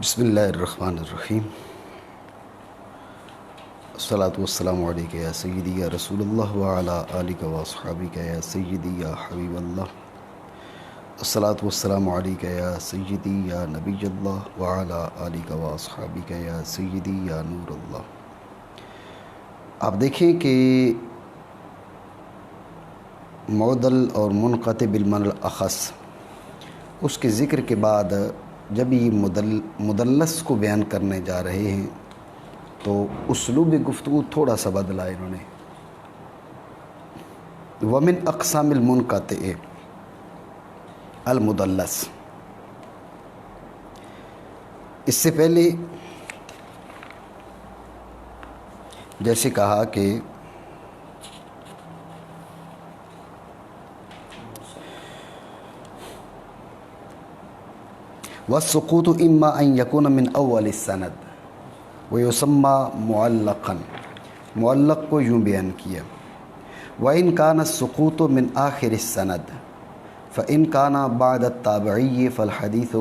بسم اللہ الرحمن الرحیم الصلاۃ والسلام علیکہ یا سیدی یا رسول اللہ وعلی آلک و اصحابک یا سیدی یا حبیب اللہ الصلاۃ والسلام علیکہ یا سیدی یا نبی اللہ وعلی آلک و اصحابک یا سیدی یا نور اللہ۔ آپ دیکھیں کہ معدل اور منقطع بالمعنی الاخص اس کے ذکر کے بعد جب یہ مدلس کو بیان کرنے جا رہے ہیں تو اسلوب گفتگو تھوڑا سا بدلا انہوں نے۔ ومن اقسام المنقطع المدلس، اس سے پہلے جیسے کہا کہ والسقوط اما ان يكون من اول السند ويسمى معلقا، معلق کو یوں بیان کیا۔ وان كان السقوط من آخر السند فان كان بعد التابعی فالحديث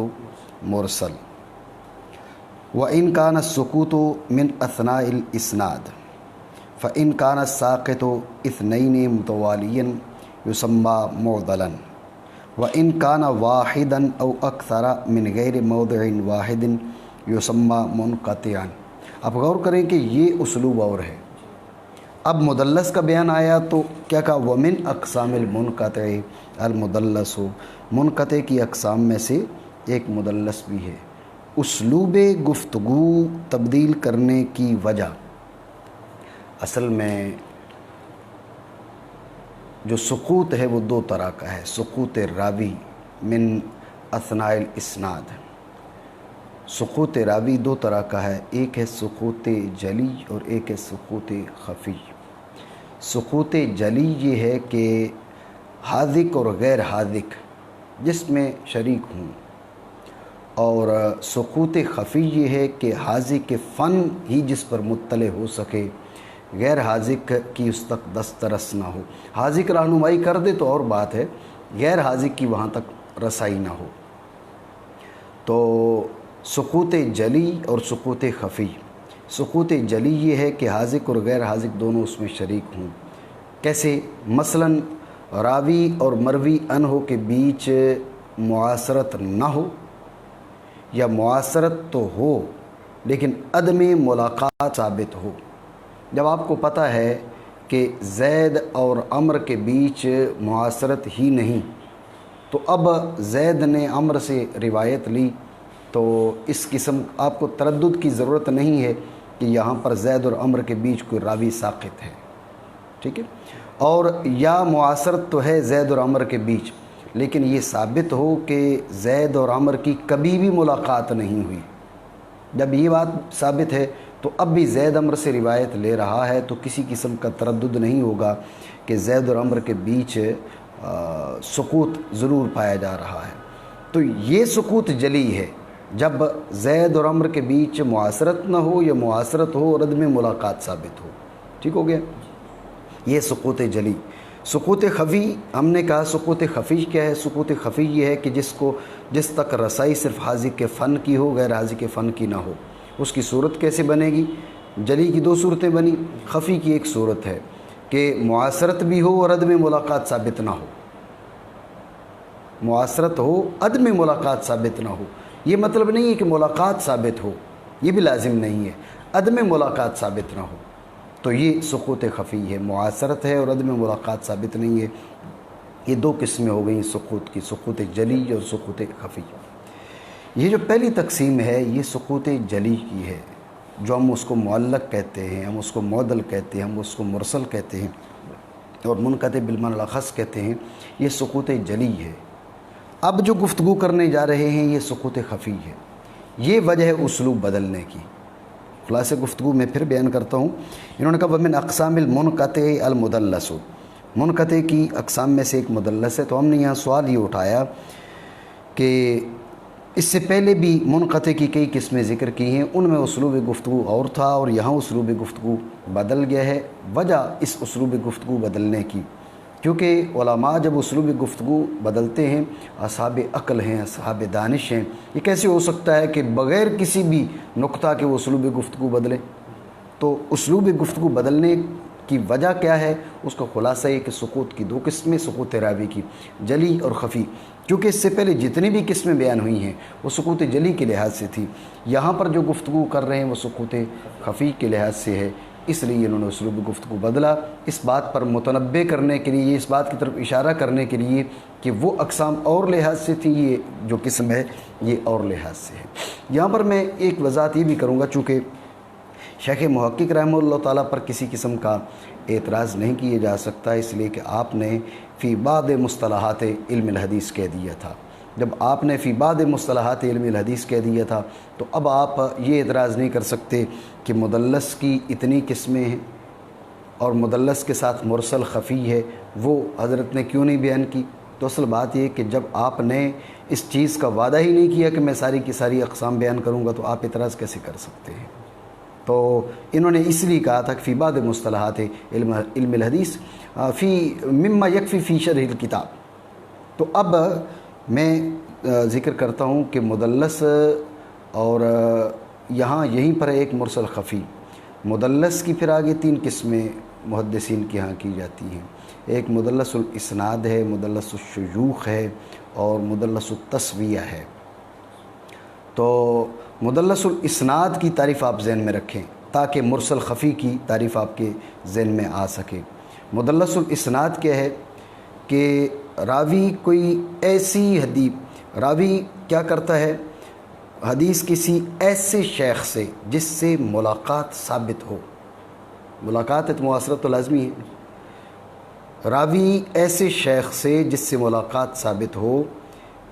مرسل، وان كان السقوط من اثناء الاسناد فان كان الساقط اثنين متواليا يسمى معضلا، وَإِن كَانَ وَاحِدًا أَوْ أَكْثَرَ مِنْ غَيْرِ مَوْضِعٍ وَاحِدٍ يُسَمَّى مُنْقَطِعًا۔ اب غور کریں کہ یہ اسلوب اور ہے۔ اب مدلس کا بیان آیا تو کیا کہا؟ وَمِنْ أَقْسَامِ الْمُنْقَطِعِ الْمُدَلَّسُ، منقطع کی اقسام میں سے ایک مدلس بھی ہے۔ اسلوب گفتگو تبدیل کرنے کی وجہ اصل میں جو سقوط ہے وہ دو طرح کا ہے۔ سقوط راوی من اثناء الاسناد، سقوط راوی دو طرح کا ہے، ایک ہے سقوط جلی اور ایک ہے سقوط خفی۔ سقوط جلی یہ ہے کہ حاذق اور غیر حاذق جس میں شریک ہوں، اور سقوط خفی یہ ہے کہ حاذق فن ہی جس پر مطلع ہو سکے، غیر حاذق کی اس تک دسترس نہ ہو۔ حاذق رہنمائی کر دے تو اور بات ہے، غیر حاذق کی وہاں تک رسائی نہ ہو۔ تو سقوط جلی اور سقوط خفی، سقوط جلی یہ ہے کہ حاذق اور غیر حاذق دونوں اس میں شریک ہوں۔ کیسے؟ مثلا راوی اور مروی عنہ کے بیچ معاصرت نہ ہو، یا معاصرت تو ہو لیکن عدم ملاقات ثابت ہو۔ جب آپ کو پتہ ہے کہ زید اور عمر کے بیچ معاصرت ہی نہیں، تو اب زید نے عمر سے روایت لی تو اس قسم آپ کو تردد کی ضرورت نہیں ہے کہ یہاں پر زید اور عمر کے بیچ کوئی راوی ساقط ہے، ٹھیک ہے؟ اور یا معاصرت تو ہے زید اور عمر کے بیچ، لیکن یہ ثابت ہو کہ زید اور عمر کی کبھی بھی ملاقات نہیں ہوئی۔ جب یہ بات ثابت ہے تو اب بھی زید عمر سے روایت لے رہا ہے تو کسی قسم کا تردد نہیں ہوگا کہ زید اور عمر کے بیچ سقوط ضرور پایا جا رہا ہے۔ تو یہ سقوط جلی ہے جب زید اور عمر کے بیچ معاصرت نہ ہو یا معاصرت ہو اور عدم ملاقات ثابت ہو، ٹھیک ہو گیا؟ یہ سقوط جلی۔ سقوط خفی ہم نے کہا، سقوط خفی کیا ہے؟ سقوط خفی یہ ہے کہ جس تک رسائی صرف حاذق کے فن کی ہو، غیر حاذق کے فن کی نہ ہو۔ اس کی صورت کیسے بنے گی؟ جلی کی دو صورتیں بنی، خفی کی ایک صورت ہے کہ معاصرت بھی ہو اور عدم ملاقات ثابت نہ ہو۔ معاصرت ہو، عدم ملاقات ثابت نہ ہو، یہ مطلب نہیں ہے کہ ملاقات ثابت ہو، یہ بھی لازم نہیں ہے، عدم ملاقات ثابت نہ ہو، تو یہ سقوط خفی ہے۔ معاصرت ہے اور عدم ملاقات ثابت نہیں ہے۔ یہ دو قسمیں ہو گئیں سقوط کی، سقوط جلی اور سقوط خفی۔ یہ جو پہلی تقسیم ہے یہ سقوط جلی کی ہے، جو ہم اس کو معلق کہتے ہیں، ہم اس کو معدل کہتے ہیں، ہم اس کو مرسل کہتے ہیں اور منقطع بالمعنی الاخص کہتے ہیں۔ یہ سقوط جلی ہے۔ اب جو گفتگو کرنے جا رہے ہیں یہ سقوط خفی ہے۔ یہ وجہ ہے اسلوب بدلنے کی۔ خلاصہ گفتگو میں پھر بیان کرتا ہوں۔ انہوں نے کہا ومن اقسام المنقطع المدلس، منقطع کی اقسام میں سے ایک مدلس ہے۔ تو ہم نے یہاں سوال یہ اٹھایا کہ اس سے پہلے بھی منقطع کی کئی قسمیں ذکر کی ہیں، ان میں اسلوب گفتگو اور تھا اور یہاں اسلوب گفتگو بدل گیا ہے۔ وجہ اس اسلوب گفتگو بدلنے کی کیونکہ علماء جب اسلوب گفتگو بدلتے ہیں، اصحاب عقل ہیں، اصحاب دانش ہیں، یہ کیسے ہو سکتا ہے کہ بغیر کسی بھی نقطہ کے وہ اسلوب گفتگو بدلیں؟ تو اسلوب گفتگو بدلنے کی وجہ کیا ہے؟ اس کا خلاصہ یہ کہ سقوط کی دو قسمیں، سقوط راوی کی، جلی اور خفی۔ کیونکہ اس سے پہلے جتنی بھی قسمیں بیان ہوئی ہیں وہ سقوط جلی کے لحاظ سے تھی، یہاں پر جو گفتگو کر رہے ہیں وہ سقوط خفی کے لحاظ سے ہے، اس لیے انہوں نے اسلوب گفتگو بدلا، اس بات پر متنبع کرنے کے لیے، اس بات کی طرف اشارہ کرنے کے لیے کہ وہ اقسام اور لحاظ سے تھی، یہ جو قسم ہے یہ اور لحاظ سے ہے۔ یہاں پر میں ایک وضاحت یہ بھی کروں گا، چونکہ شیخ محقق رحمہ اللہ تعالیٰ پر کسی قسم کا اعتراض نہیں کیا جا سکتا، اس لیے کہ آپ نے فی بعض مصطلحات علم الحدیث کہہ دیا تھا۔ جب آپ نے فی بعض مصطلحات علم الحدیث کہہ دیا تھا تو اب آپ یہ اعتراض نہیں کر سکتے کہ مدلس کی اتنی قسمیں ہیں اور مدلس کے ساتھ مرسل خفی ہے، وہ حضرت نے کیوں نہیں بیان کی؟ تو اصل بات یہ کہ جب آپ نے اس چیز کا وعدہ ہی نہیں کیا کہ میں ساری کی ساری اقسام بیان کروں گا تو آپ اعتراض کیسے کر سکتے ہیں؟ تو انہوں نے اس لیے کہا تھا کہ فی بعض مصطلحات علم الحدیث فی مما یکفی فی شرح الکتاب۔ تو اب میں ذکر کرتا ہوں کہ مدلس اور یہاں یہیں پر ایک مرسل خفی، مدلس کی پھر آگے تین قسمیں محدثین کے ہاں کی جاتی ہیں، ایک مدلس الاسناد ہے، مدلس الشیوخ ہے اور مدلس التسویہ ہے۔ تو مدلس الاسناد کی تعریف آپ ذہن میں رکھیں تاکہ مرسل خفی کی تعریف آپ کے ذہن میں آ سکے۔ مدلس الاسناد کیا ہے کہ راوی کوئی ایسی حدیث، راوی کیا کرتا ہے، حدیث کسی ایسے شیخ سے جس سے ملاقات ثابت ہو، ملاقات معاصرت تو لازمی ہے، راوی ایسے شیخ سے جس سے ملاقات ثابت ہو،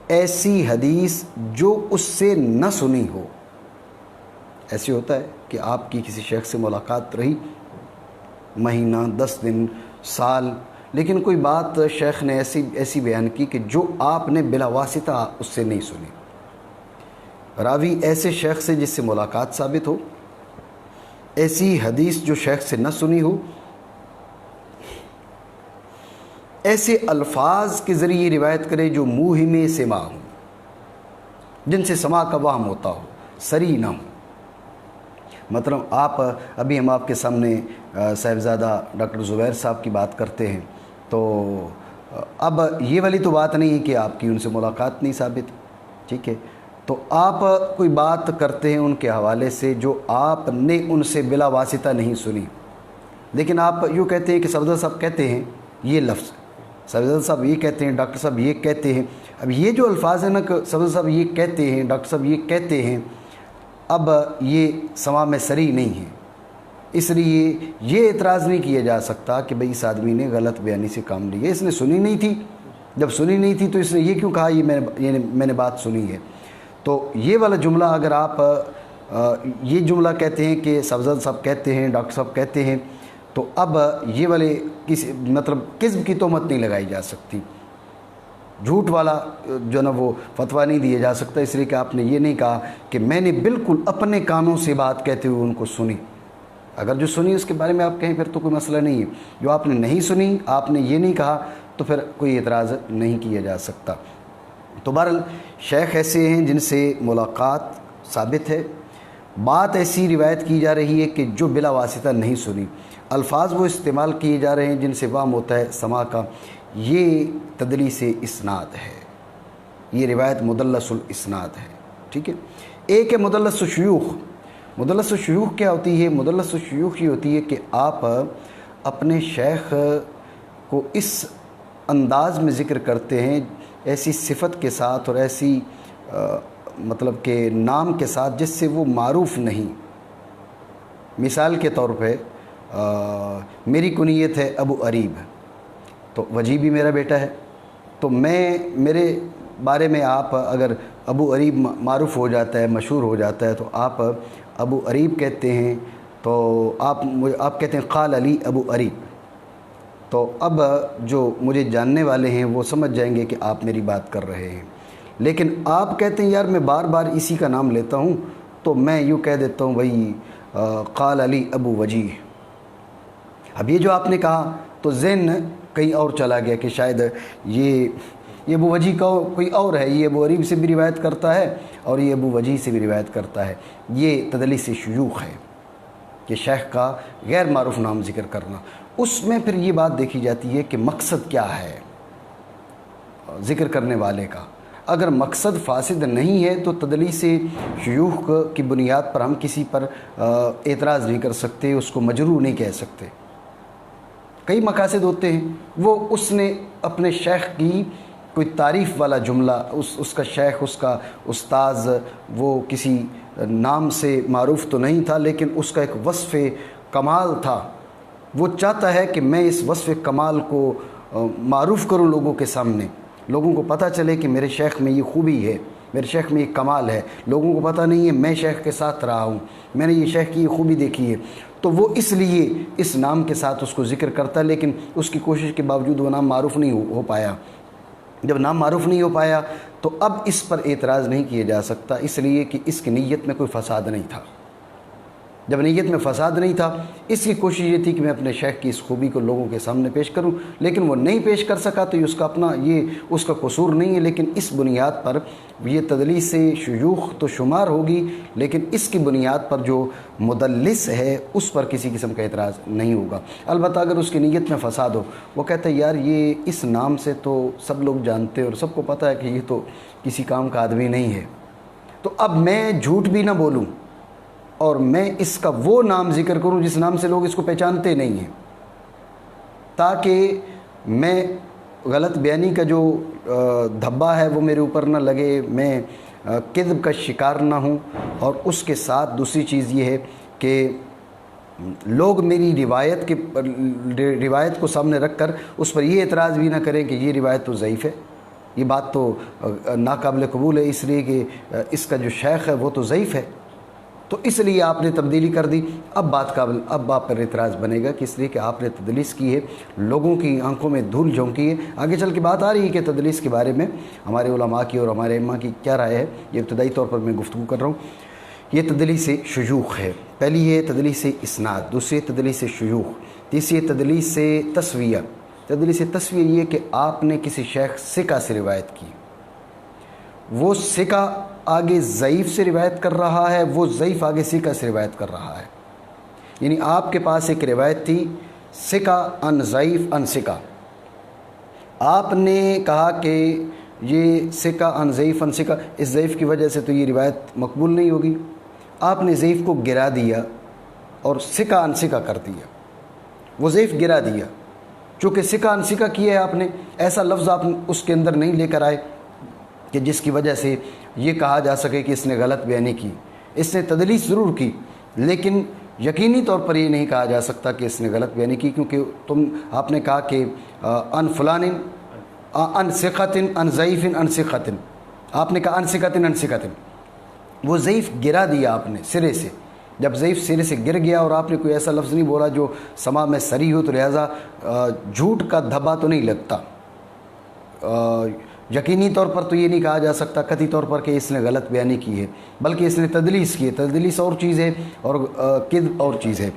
ایسی حدیث جو اس سے نہ سنی ہو۔ ایسے ہوتا ہے کہ آپ کی کسی شیخ سے ملاقات رہی مہینہ، 10 دن، سال، لیکن کوئی بات شیخ نے ایسی بیان کی کہ جو آپ نے بلا واسطہ اس سے نہیں سنی۔ راوی ایسے شیخ سے جس سے ملاقات ثابت ہو، ایسی حدیث جو شیخ سے نہ سنی ہو، ایسے الفاظ کے ذریعے روایت کرے جو موہم سما ہوں، جن سے سما کا وہم ہوتا ہو، سری نہ ہو۔ مطلب ابھی ہم آپ کے سامنے صاحبزادہ ڈاکٹر زبیر صاحب کی بات کرتے ہیں، تو اب یہ والی تو بات نہیں ہے کہ آپ کی ان سے ملاقات نہیں ثابت، ٹھیک ہے، تو آپ کوئی بات کرتے ہیں ان کے حوالے سے جو آپ نے ان سے بلا واسطہ نہیں سنی، لیکن آپ یوں کہتے ہیں کہ صاحبزادہ صاحب کہتے ہیں یہ لفظ، صاحبزادہ صاحب یہ کہتے ہیں، ڈاکٹر صاحب یہ کہتے ہیں۔ اب یہ جو الفاظ ہیں نا کہ صاحبزادہ صاحب یہ کہتے ہیں، ڈاکٹر صاحب یہ کہتے ہیں، اب یہ سما میں سری نہیں ہے، اس لیے یہ اعتراض نہیں کیا جا سکتا کہ بھئی اس آدمی نے غلط بیانی سے کام لیا، اس نے سنی نہیں تھی، جب سنی نہیں تھی تو اس نے یہ کیوں کہا یہ میں نے بات سنی ہے۔ تو یہ والا جملہ اگر آپ یہ جملہ کہتے ہیں کہ صاحبزادہ صاحب کہتے ہیں، ڈاکٹر صاحب کہتے ہیں، تو اب یہ والے کسی مطلب کذب کی تہمت نہیں لگائی جا سکتی، جھوٹ والا جو نا وہ فتویٰ نہیں دیا جا سکتا، اس لیے کہ آپ نے یہ نہیں کہا کہ میں نے بالکل اپنے کانوں سے بات کہتے ہوئے ان کو سنی۔ اگر جو سنی اس کے بارے میں آپ کہیں پھر تو کوئی مسئلہ نہیں ہے، جو آپ نے نہیں سنی، آپ نے یہ نہیں کہا، تو پھر کوئی اعتراض نہیں کیا جا سکتا۔ تو بہرحال شیخ ایسے ہیں جن سے ملاقات ثابت ہے، بات ایسی روایت کی جا رہی ہے کہ جو بلا واسطہ نہیں سنی، الفاظ وہ استعمال کیے جا رہے ہیں جن سے وہم ہوتا ہے سما کا، یہ تدلیس اسناد ہے، یہ روایت مدلس الاسناد ہے، ٹھیک ہے۔ ایک ہے مدلس الشیوخ۔ مدلس الشیوخ کیا ہوتی ہے؟ مدلس الشیوخ یہ ہوتی ہے کہ آپ اپنے شیخ کو اس انداز میں ذکر کرتے ہیں، ایسی صفت کے ساتھ اور ایسی مطلب کہ نام کے ساتھ جس سے وہ معروف نہیں۔ مثال کے طور پہ میری کنیت ہے ابو اریب، تو وجی بھی میرا بیٹا ہے، تو میرے بارے میں آپ اگر ابو اریب معروف ہو جاتا ہے، مشہور ہو جاتا ہے، تو آپ ابو اریب کہتے ہیں، تو آپ کہتے ہیں قال علی ابو اریب، تو اب جو مجھے جاننے والے ہیں وہ سمجھ جائیں گے کہ آپ میری بات کر رہے ہیں۔ لیکن آپ کہتے ہیں یار میں بار بار اسی کا نام لیتا ہوں، تو میں یوں کہہ دیتا ہوں وہی قال علی ابو وجیح۔ اب یہ جو آپ نے کہا تو ذہن کہیں اور چلا گیا کہ شاید یہ ابو وجیح کا کوئی اور ہے، یہ ابو عریب سے بھی روایت کرتا ہے اور یہ ابو وجیح سے بھی روایت کرتا ہے۔ یہ تدلیس شیوخ ہے کہ شیخ کا غیر معروف نام ذکر کرنا۔ اس میں پھر یہ بات دیکھی جاتی ہے کہ مقصد کیا ہے ذکر کرنے والے کا۔ اگر مقصد فاسد نہیں ہے تو تدلیس شیوخ کی بنیاد پر ہم کسی پر اعتراض نہیں کر سکتے، اس کو مجروح نہیں کہہ سکتے۔ کئی مقاصد ہوتے ہیں، وہ اس نے اپنے شیخ کی کوئی تعریف والا جملہ، اس کا شیخ، اس کا استاذ، وہ کسی نام سے معروف تو نہیں تھا لیکن اس کا ایک وصف کمال تھا، وہ چاہتا ہے کہ میں اس وصف کمال کو معروف کروں لوگوں کے سامنے، لوگوں کو پتہ چلے کہ میرے شیخ میں یہ خوبی ہے، میرے شیخ میں یہ کمال ہے، لوگوں کو پتہ نہیں ہے میں شیخ کے ساتھ رہا ہوں، میں نے یہ شیخ کی یہ خوبی دیکھی ہے، تو وہ اس لیے اس نام کے ساتھ اس کو ذکر کرتا ہے، لیکن اس کی کوشش کے باوجود وہ نام معروف نہیں ہو پایا۔ جب نام معروف نہیں ہو پایا تو اب اس پر اعتراض نہیں کیا جا سکتا، اس لیے کہ اس کی نیت میں کوئی فساد نہیں تھا۔ جب نیت میں فساد نہیں تھا، اس کی کوشش یہ تھی کہ میں اپنے شیخ کی اس خوبی کو لوگوں کے سامنے پیش کروں، لیکن وہ نہیں پیش کر سکا تو یہ اس کا قصور نہیں ہے، لیکن اس بنیاد پر یہ تدلیس شیوخ تو شمار ہوگی، لیکن اس کی بنیاد پر جو مدلس ہے اس پر کسی قسم کا اعتراض نہیں ہوگا۔ البتہ اگر اس کی نیت میں فساد ہو، وہ کہتا ہے یار یہ اس نام سے تو سب لوگ جانتے اور سب کو پتہ ہے کہ یہ تو کسی کام کا آدمی نہیں ہے، تو اب میں جھوٹ بھی نہ بولوں اور میں اس کا وہ نام ذکر کروں جس نام سے لوگ اس کو پہچانتے نہیں ہیں، تاکہ میں غلط بیانی کا جو دھبا ہے وہ میرے اوپر نہ لگے، میں کذب کا شکار نہ ہوں، اور اس کے ساتھ دوسری چیز یہ ہے کہ لوگ میری روایت کو سامنے رکھ کر اس پر یہ اعتراض بھی نہ کریں کہ یہ روایت تو ضعیف ہے، یہ بات تو ناقابل قبول ہے، اس لیے کہ اس کا جو شیخ ہے وہ تو ضعیف ہے، تو اس لیے آپ نے تبدیلی کر دی۔ اب آپ پر اعتراض بنے گا کہ اس لیے کہ آپ نے تدلیس کی ہے، لوگوں کی آنکھوں میں دھول جھونکی ہے۔ آگے چل کے بات آ رہی ہے کہ تدلیس کے بارے میں ہمارے علماء کی اور ہمارے ائمہ کی کیا رائے ہے، یہ ابتدائی طور پر میں گفتگو کر رہا ہوں۔ یہ تدلیس شیوخ ہے، پہلی ہے تدلیس اسناد، دوسری تدلیس شیوخ، تیسری تدلیس تسویہ۔ تدلیس تسویہ یہ کہ آپ نے کسی شیخ ثقہ سے روایت کی، وہ ثقہ آگے ضعیف سے روایت کر رہا ہے، وہ ضعیف آگے ثقہ سے روایت کر رہا ہے، یعنی آپ کے پاس ایک روایت تھی ثقہ ان ضعیف ان ثقہ، آپ نے کہا کہ یہ ثقہ ان ضعیف ان ثقہ، اس ضعیف کی وجہ سے تو یہ روایت مقبول نہیں ہوگی، آپ نے ضعیف کو گرا دیا اور ثقہ ان ثقہ کر دیا، وہ ضعیف گرا دیا، چونکہ ثقہ ان ثقہ کیا ہے آپ نے، ایسا لفظ آپ اس کے اندر نہیں لے کر آئے کہ جس کی وجہ سے یہ کہا جا سکے کہ اس نے غلط بیانی کی، اس نے تدلیس ضرور کی لیکن یقینی طور پر یہ نہیں کہا جا سکتا کہ اس نے غلط بیانی کی، کیونکہ آپ نے کہا کہ ان فلان ان ثقۃ ان ضعیف ان ثقۃ، آپ نے کہا ان ثقۃ ان ثقۃ، وہ ضعیف گرا دیا آپ نے سرے سے، جب ضعیف سرے سے گر گیا اور آپ نے کوئی ایسا لفظ نہیں بولا جو سماع میں صریح ہو، تو لہٰذا جھوٹ کا دھبا تو نہیں لگتا، یقینی طور پر تو یہ نہیں کہا جا سکتا قطعی طور پر کہ اس نے غلط بیانی کی ہے، بلکہ اس نے تدلیس کی ہے، تدلیس اور چیز ہے اور کذب اور چیز ہے۔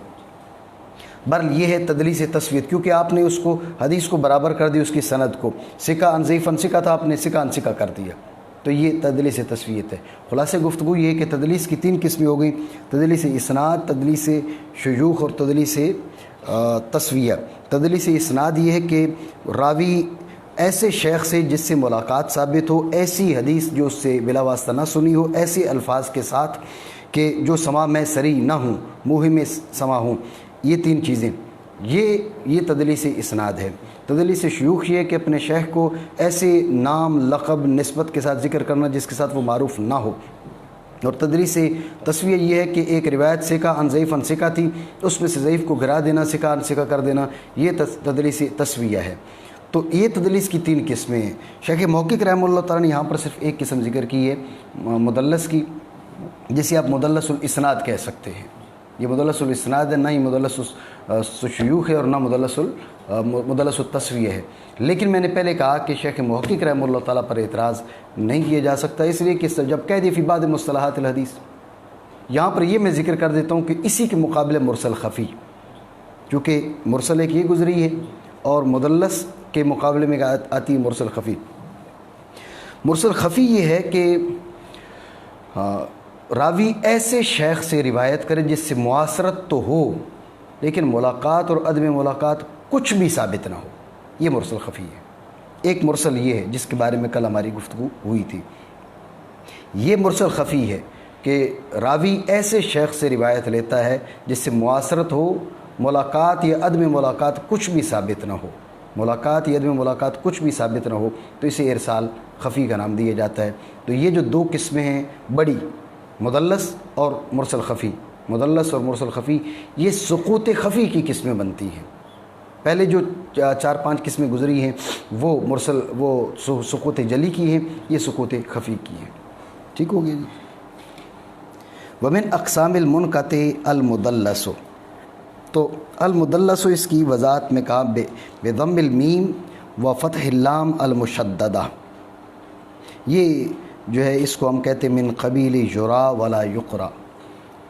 بہرحال یہ ہے تدلیس تسویت، کیونکہ آپ نے اس کو حدیث کو برابر کر دی، اس کی سند کو، ثقہ ان ضعیف ان ثقہ تھا، آپ نے ثقہ ان ثقہ کر دیا، تو یہ تدلیس تسویت ہے۔ خلاصہ گفتگو یہ ہے کہ تدلیس کی 3 قسمیں ہو گئی، تدلیس اسناد، تدلیس شیوخ اور تدلیس تسویہ۔ تدلیس اسناد یہ ہے کہ راوی ایسے شیخ سے جس سے ملاقات ثابت ہو، ایسی حدیث جو اس سے بلا واسطہ نہ سنی ہو، ایسے الفاظ کے ساتھ کہ جو سماع میں صریح نہ ہوں، موہم میں سماع ہوں، یہ 3 چیزیں، یہ تدلیس اسناد ہے۔ تدلیس شیوخ یہ ہے کہ اپنے شیخ کو ایسے نام، لقب، نسبت کے ساتھ ذکر کرنا جس کے ساتھ وہ معروف نہ ہو، اور تدلیس تسویہ یہ ہے کہ ایک روایت ثقہ ان ضعیف ان ثقہ تھی، اس میں سے ضعیف کو گرا دینا، ثقہ ان ثقہ کر دینا، یہ تدلیس تسویہ ہے۔ تو یہ تدلیس کی 3 قسمیں ہیں۔ شیخ محقق رحمہ اللہ تعالیٰ نے یہاں پر صرف ایک قسم ذکر کی ہے مدلس کی، جسے آپ مدلس الاسناد کہہ سکتے ہیں، یہ مدلس الاسناد ہے، نہ ہی مدلس الشیوخ ہے اور نہ مدلس التسویہ ہے۔ لیکن میں نے پہلے کہا کہ شیخ محقق رحمہ اللہ تعالیٰ پر اعتراض نہیں کیا جا سکتا، اس لیے کہ جب کہہ دی فی بعض مصطلحات الحدیث، یہاں پر یہ میں ذکر کر دیتا ہوں کہ اسی کے مقابلے مرسل خفی، چونکہ مرسل ایک یہ گزری ہے اور مدلس کے مقابلے میں آتی ہے مرسل خفی۔ مرسل خفی یہ ہے کہ راوی ایسے شیخ سے روایت کرے جس سے معاصرت تو ہو لیکن ملاقات اور عدم ملاقات کچھ بھی ثابت نہ ہو، یہ مرسل خفی ہے۔ ایک مرسل یہ ہے جس کے بارے میں کل ہماری گفتگو ہوئی تھی، یہ مرسل خفی ہے کہ راوی ایسے شیخ سے روایت لیتا ہے جس سے معاصرت ہو، ملاقات یا عدم ملاقات کچھ بھی ثابت نہ ہو، ملاقات یا عدم ملاقات کچھ بھی ثابت نہ ہو، تو اسے ارسال خفی کا نام دیا جاتا ہے۔ تو یہ جو دو قسمیں ہیں بڑی، مدلس اور مرسل خفی، مدلس اور مرسل خفی، یہ سقوط خفی کی قسمیں بنتی ہیں۔ پہلے جو 4-5 قسمیں گزری ہیں وہ سقوط جلی کی ہیں، یہ سقوط خفی کی ہیں۔ ٹھیک ہو گیا جی۔ ومن اقسام المنقطع المدلس، تو المدلس اس کی وضاحت میں کہا بضم المیم و فتح اللام المشددہ، یہ جو ہے اس کو ہم کہتے ہیں من قبیل یرا ولا یقرا۔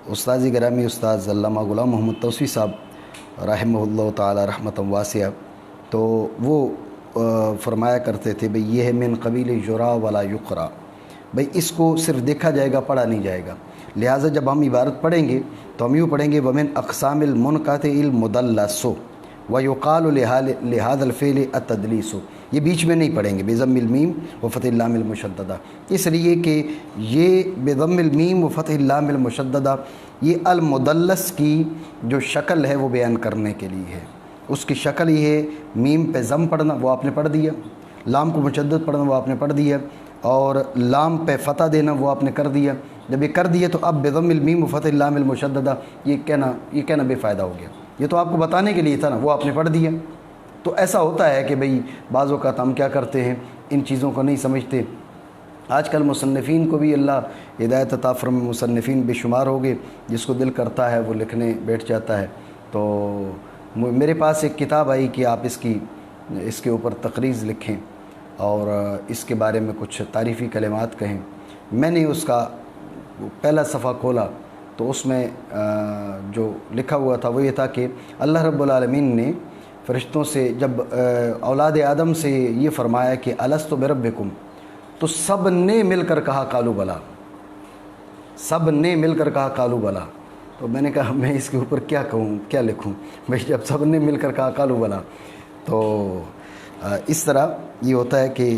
استاذ گرامی استاذ علامہ غلام محمد توسیع صاحب رحمہ اللہ تعالی رحمۃ واسعہ، تو وہ فرمایا کرتے تھے بھئی یہ ہے من قبیل یرا ولا یقرا، بھئی اس کو صرف دیکھا جائے گا، پڑھا نہیں جائے گا۔ لہٰذا جب ہم عبارت پڑھیں گے تو ہم یوں پڑھیں گے ومن اقسام المنقطع المدلس ویقال لهذا الفعل التدلیس، یہ بیچ میں نہیں پڑھیں گے بضم المیم و فتح اللام المشددہ، اس لیے کہ یہ بضم المیم و فتح اللام المشددہ یہ المدلس کی جو شکل ہے وہ بیان کرنے کے لیے ہے۔ اس کی شکل یہ ہے میم پہ ضم پڑھنا، وہ آپ نے پڑھ دیا، لام کو مشدد پڑھنا وہ آپ نے پڑھ دیا، اور لام پہ فتح دینا وہ آپ نے کر دیا۔ جب یہ کر دیا تو اب بضم المیم و فتح اللام المشددہ یہ کہنا بے فائدہ ہو گیا، یہ تو آپ کو بتانے کے لیے تھا نا، وہ آپ نے پڑھ دیا۔ تو ایسا ہوتا ہے کہ بھئی بعض اوقات ہم کیا کرتے ہیں، ان چیزوں کو نہیں سمجھتے۔ آج کل مصنفین کو بھی اللہ ہدایت عطا فرمائے، مصنفین بے شمار ہو گئے، جس کو دل کرتا ہے وہ لکھنے بیٹھ جاتا ہے۔ تو میرے پاس ایک کتاب آئی کہ آپ اس کے اوپر تقریض لکھیں اور اس کے بارے میں کچھ تعریفی کلمات کہیں۔ میں نے اس کا پہلا صفحہ کھولا تو اس میں جو لکھا ہوا تھا وہ یہ تھا کہ اللہ رب العالمین نے فرشتوں سے جب اولاد آدم سے یہ فرمایا کہ الستو بربکم، تو سب نے مل کر کہا قالوا بلا، سب نے مل کر کہا قالوا بلا۔ تو میں نے کہا میں اس کے اوپر کیا کہوں، کیا لکھوں بھئی جب سب نے مل کر کہا قالوا بلا۔ تو اس طرح یہ ہوتا ہے کہ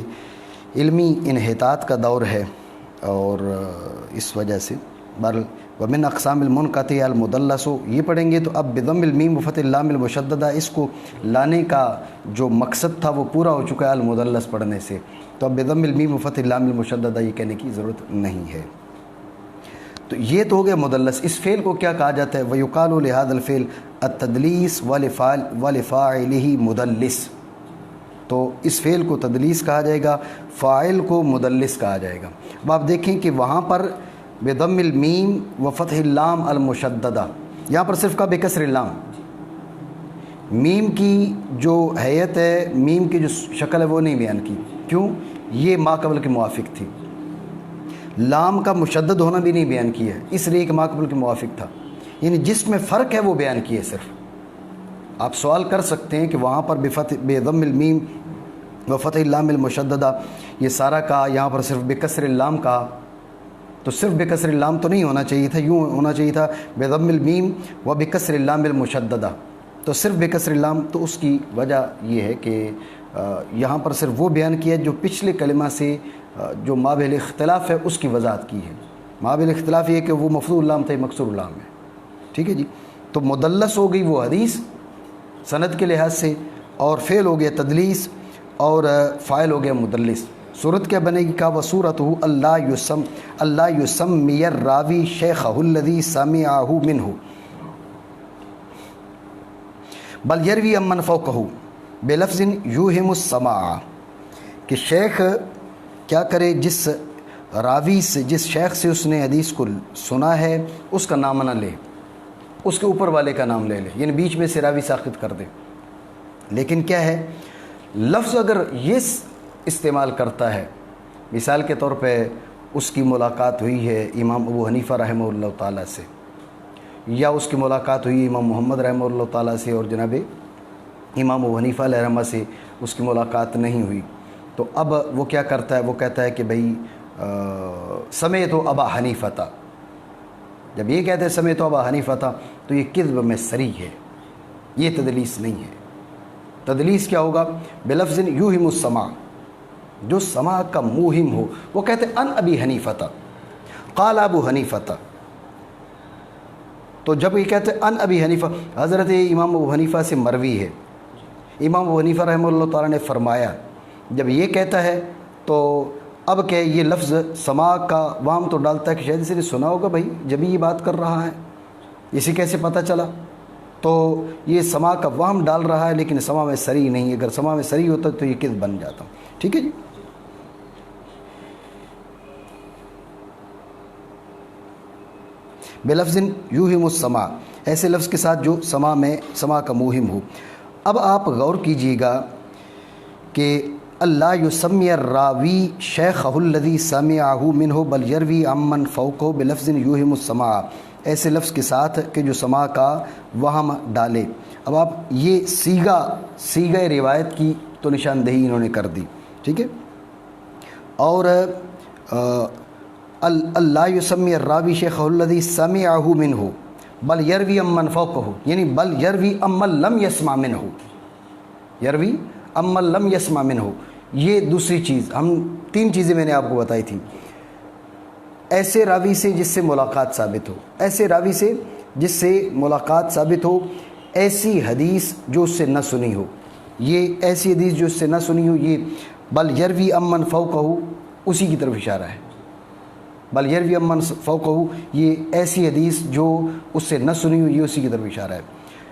علمی انحطاط کا دور ہے، اور اس وجہ سے ومن اقسام المنقطع المدلس یہ پڑھیں گے تو اب بضم المیم و فتح اللام المشددہ اس کو لانے کا جو مقصد تھا وہ پورا ہو چکا ہے المدلس پڑھنے سے، تو اب بضم المیم و فتح اللام المشددہ یہ کہنے کی ضرورت نہیں ہے۔ تو یہ تو ہو گیا مدلس۔ اس فعل کو کیا کہا جاتا ہے؟ ویقال لهذا الفعل التدلیس ولفاعلہ مدلس، تو اس فعل کو تدلیس کہا جائے گا، فاعل کو مدلس کہا جائے گا۔ اب آپ دیکھیں کہ وہاں پر بضم المیم و فتح اللام المشددہ، یہاں پر صرف کہا بکسر اللام، میم کی جو حیت ہے، میم کی جو شکل ہے وہ نہیں بیان کی، کیوں؟ یہ ما قبل کے موافق تھی۔ لام کا مشدد ہونا بھی نہیں بیان کیا ہے، اس لیے کہ ما قبل کے موافق تھا، یعنی جس میں فرق ہے وہ بیان کیے۔ صرف آپ سوال کر سکتے ہیں کہ وہاں پر بضم المیم و فتح اللام المشددہ یہ سارا کہا، یہاں پر صرف بکسر اللام کہا، تو صرف بکسر اللام تو نہیں ہونا چاہیے تھا، یوں ہونا چاہیے تھا بضم المیم و بکسر اللام المشددہ، تو صرف بکسر اللام۔ تو اس کی وجہ یہ ہے کہ یہاں پر صرف وہ بیان کیا جو پچھلے کلمہ سے جو مابعد اختلاف ہے اس کی وضاحت کی ہے۔ مابعد اختلاف یہ ہے کہ وہ مفضوع اللام تھا، مکسور اللام ہے، ٹھیک ہے جی۔ تو مدلس ہو گئی وہ حدیث سند کے لحاظ سے، اور فعل ہو گیا تدلیس، اور فاعل ہو گیا مدلس۔ صورت کیا بنے گی؟ کا وصورتہ اللہ یسمی الراوی شیخہ الذی سمعہ منہ بل یروی عمن فوقہ بلفظ یوہم السماع، کہ شیخ کیا کرے جس راوی سے، جس شیخ سے اس نے حدیث کو سنا ہے اس کا نام نہ لے، اس کے اوپر والے کا نام لے لے، یعنی بیچ میں سے راوی ساقط کر دے۔ لیکن کیا ہے، لفظ اگر یہ استعمال کرتا ہے، مثال کے طور پہ اس کی ملاقات ہوئی ہے امام ابو حنیفہ رحمہ اللہ تعالیٰ سے، یا اس کی ملاقات ہوئی امام محمد رحمہ اللہ تعالیٰ سے اور جناب امام ابو حنیفہ علیہ رحمہ سے اس کی ملاقات نہیں ہوئی، تو اب وہ کیا کرتا ہے، وہ کہتا ہے کہ بھئی سمیت ابا حنیفہ تھا. جب یہ کہتے ہیں سمیت ابا حنیفہ تھا تو یہ کذب میں صریح ہے، یہ تدلیس نہیں ہے. تدلیس کیا ہوگا؟ بلفظ یوہم السماع، جو سماع کا موہم ہو. وہ کہتے ہیں ان ابی حنیفہ تھا قال ابو حنیفہ تھا، تو جب یہ کہتے ہیں ان ابی حنیفہ، حضرت امام ابو حنیفہ سے مروی ہے، امام ابو حنیفہ رحمہ اللہ تعالیٰ نے فرمایا. جب یہ کہتا ہے تو اب کہ یہ لفظ سماع کا وہم تو ڈالتا ہے کہ شاید اسے نے سنا ہوگا، بھائی جب یہ بات کر رہا ہے اسے کیسے پتہ چلا؟ تو یہ سماع کا وہم ڈال رہا ہے لیکن سماع میں صریح نہیں ہے. اگر سماع میں صریح ہوتا تو یہ کذب بن جاتا. ٹھیک ہے جی. بلفظ یوہم السماع، ایسے لفظ کے ساتھ جو سماع کا موہم ہو. اب آپ غور کیجئے گا کہ اللہ یسمی الراوی شیخہ الذی سمعہ منہ بل یروی عمن فوقہ بلفظ یوہم السماع، ایسے لفظ کے ساتھ کہ جو سماع کا وہم ڈالے. اب آپ یہ سیغہ روایت کی تو نشاندہی انہوں نے کر دی. ٹھیک ہے. اور اللہ یسمی الراوی شیخہ الذی سمعہ منہ بل یروی عمن فوقہ، یعنی بل یروی عمن لم یسمع منہ، یروی عمن لم یسمع منہ. یہ دوسری چیز، ہم 3 چیزیں میں نے آپ کو بتائی تھیں. ایسے راوی سے جس سے ملاقات ثابت ہو، ایسے راوی سے جس سے ملاقات ثابت ہو، ایسی حدیث جو اس سے نہ سنی ہو. یہ ایسی حدیث جو اس سے نہ سنی ہو، یہ بل یروی عمن فوقہ اسی کی طرف اشارہ ہے. بل یروی عمن فوقہ، یہ ایسی حدیث جو اس سے نہ سنی ہو، یہ اسی کی طرف اشارہ ہے.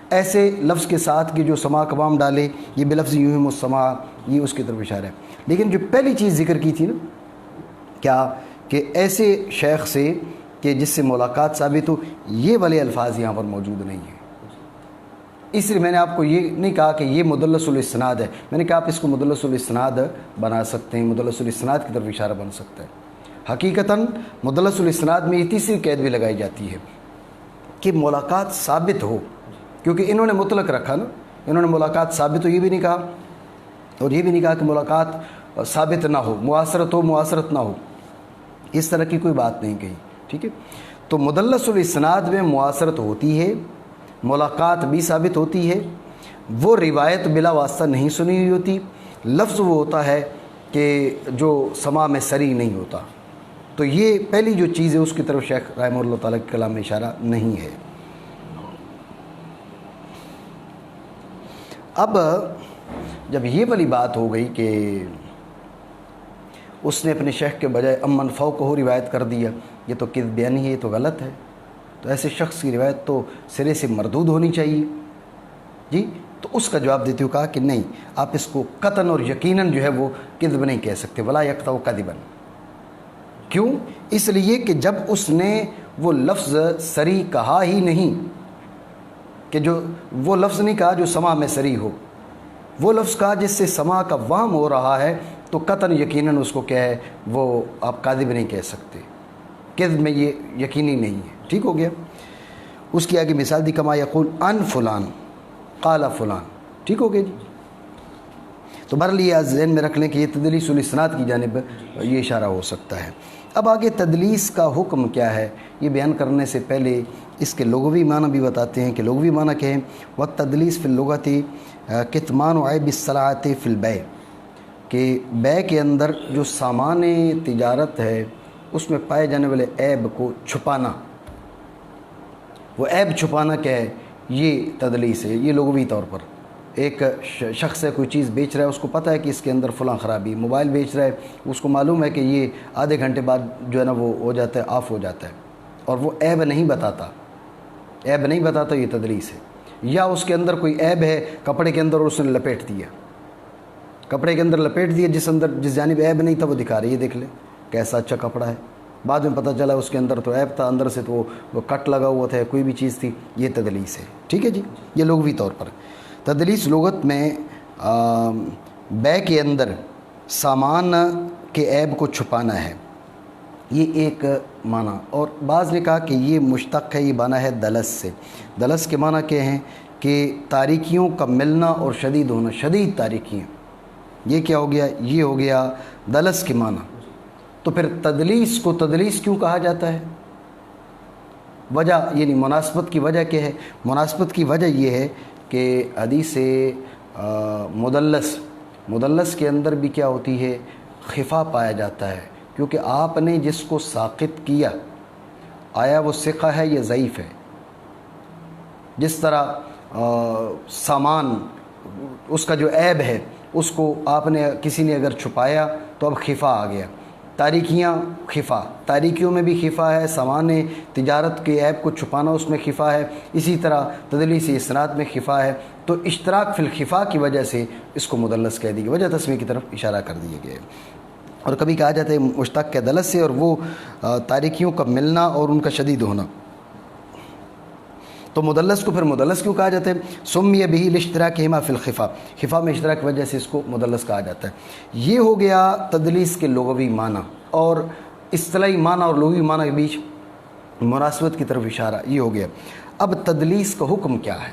ایسے لفظ کے ساتھ کہ جو سماع کا وہم ڈالے، یہ بلفظ یوہم السماع، یہ اس کی طرف اشارہ ہے. لیکن جو پہلی چیز ذکر کی تھی نا، کیا کہ ایسے شیخ سے کہ جس سے ملاقات ثابت ہو، یہ والے الفاظ یہاں پر موجود نہیں ہیں. اس لیے میں نے آپ کو یہ نہیں کہا کہ یہ مدلس الاسناد ہے، میں نے کہا آپ اس کو مدلس الاسناد بنا سکتے ہیں، مدلس الاسناد کی طرف اشارہ بن سکتا ہے. حقیقتاً مدلس الاسناد میں یہ تیسری قید بھی لگائی جاتی ہے کہ ملاقات ثابت ہو، کیونکہ انہوں نے مطلق رکھا نا، انہوں نے ملاقات ثابت ہو یہ بھی نہیں کہا، اور یہ بھی نہیں کہا کہ ملاقات ثابت نہ ہو، معاصرت ہو معاصرت نہ ہو، اس طرح کی کوئی بات نہیں کہی. ٹھیک ہے. تو مدلس الاسناد میں معاصرت ہوتی ہے، ملاقات بھی ثابت ہوتی ہے، وہ روایت بلا واسطہ نہیں سنی ہوئی ہوتی، لفظ وہ ہوتا ہے کہ جو سماع میں صریح نہیں ہوتا. تو یہ پہلی جو چیز ہے اس کی طرف شیخ رحمہ اللہ تعالیٰ کے کلام میں اشارہ نہیں ہے. اب جب یہ والی بات ہو گئی کہ اس نے اپنے شیخ کے بجائے امن فوقہ روایت کر دیا، یہ تو کذب بیانی ہے، یہ تو غلط ہے، تو ایسے شخص کی روایت تو سرے سے مردود ہونی چاہیے. جی، تو اس کا جواب دیتے ہوئے کہا کہ نہیں، آپ اس کو قطعاً اور یقیناً جو ہے وہ کذب نہیں کہہ سکتے، ولا یقطع کذبا. کیوں؟ اس لیے کہ جب اس نے وہ لفظ صریح کہا ہی نہیں، کہ جو وہ لفظ نہیں کہا جو سماع میں صریح ہو، وہ لفظ کہا جس سے سماع کا وہم ہو رہا ہے، تو قطعاً یقیناً اس کو کیا ہے، وہ آپ کاذب نہیں کہہ سکتے، کذب میں یہ یقینی نہیں ہے. ٹھیک ہو گیا. اس کی آگے مثال دی، کما یقول ان فلان قال فلان. ٹھیک ہو گیا جی. تو بہرحال یہ ذہن میں رکھ لیں کہ یہ تدلیس الاسناد کی جانب یہ اشارہ ہو سکتا ہے. اب آگے تدلیس کا حکم کیا ہے، یہ بیان کرنے سے پہلے اس کے لغوی معنی بھی بتاتے ہیں کہ لغوی معنی کیا ہے. وقت تدلیس فی اللغت کتمان عیب الصلاۃ فی البیع، کہ بیع کے اندر جو سامان تجارت ہے اس میں پائے جانے والے عیب کو چھپانا، وہ عیب چھپانا کیا ہے، یہ تدلیس ہے. یہ لغوی طور پر ایک شخص ہے، کوئی چیز بیچ رہا ہے، اس کو پتہ ہے کہ اس کے اندر فلاں خرابی، موبائل بیچ رہا ہے، اس کو معلوم ہے کہ یہ آدھے گھنٹے بعد جو ہے نا وہ ہو جاتا ہے، آف ہو جاتا ہے، اور وہ عیب نہیں بتاتا، یہ تدلیس ہے. یا اس کے اندر کوئی عیب ہے کپڑے کے اندر اور اس نے لپیٹ دیا، کپڑے کے اندر لپیٹ دیا، جس جانب عیب نہیں تھا وہ دکھا رہی ہے، دیکھ لیں کیسا اچھا کپڑا ہے، بعد میں پتہ چلا اس کے اندر تو عیب تھا، اندر سے تو وہ کٹ لگا ہوا تھا، کوئی بھی چیز تھی. یہ تدلیس ہے. ٹھیک ہے جی. یہ لغوی طور پر تدلیس لغت میں بیع کے اندر سامان کے عیب کو چھپانا ہے، یہ ایک معنی. اور بعض نے کہا کہ یہ مشتق ہے، یہ بنا ہے دلس سے. دلس کے معنی کیا ہیں کہ تاریکیوں کا ملنا اور شدید ہونا، شدید تاریکیاں، یہ کیا ہو گیا؟ یہ ہو گیا دلس کے معنی۔ تو پھر تدلیس کو تدلیس کیوں کہا جاتا ہے؟ وجہ یعنی مناسبت کی وجہ کیا ہے؟ مناسبت کی وجہ یہ ہے کہ حدیث مدلس کے اندر بھی کیا ہوتی ہے؟ خفا پایا جاتا ہے، کیونکہ آپ نے جس کو ساقط کیا آیا وہ ثقہ ہے یا ضعیف ہے؟ جس طرح سامان، اس کا جو عیب ہے اس کو آپ نے کسی نے اگر چھپایا تو اب خفا آ گیا۔ تاریکیاں خفا، تاریکیوں میں بھی خفا ہے، سامان تجارت کے عیب کو چھپانا اس میں خفا ہے، اسی طرح تدلیس اسناد میں خفا ہے۔ تو اشتراک فی الخفا کی وجہ سے اس کو مدلس کہہ دی گئی، وجہ تسمیہ کی طرف اشارہ کر دیا گیا ہے۔ اور کبھی کہا جاتا ہے مشتق کے دلس سے، اور وہ تاریکیوں کا ملنا اور ان کا شدید ہونا۔ تو مدلس کو پھر مدلس کیوں کہا جاتا ہے؟ سمی بہ لاشتراکہما فی الخفا، خفا میں اشتراک کی وجہ سے اس کو مدلس کہا جاتا ہے۔ یہ ہو گیا تدلیس کے لغوی معنی، اور اصطلاحی معنی اور لغوی معنی کے بیچ مناسبت کی طرف اشارہ یہ ہو گیا۔ اب تدلیس کا حکم کیا ہے؟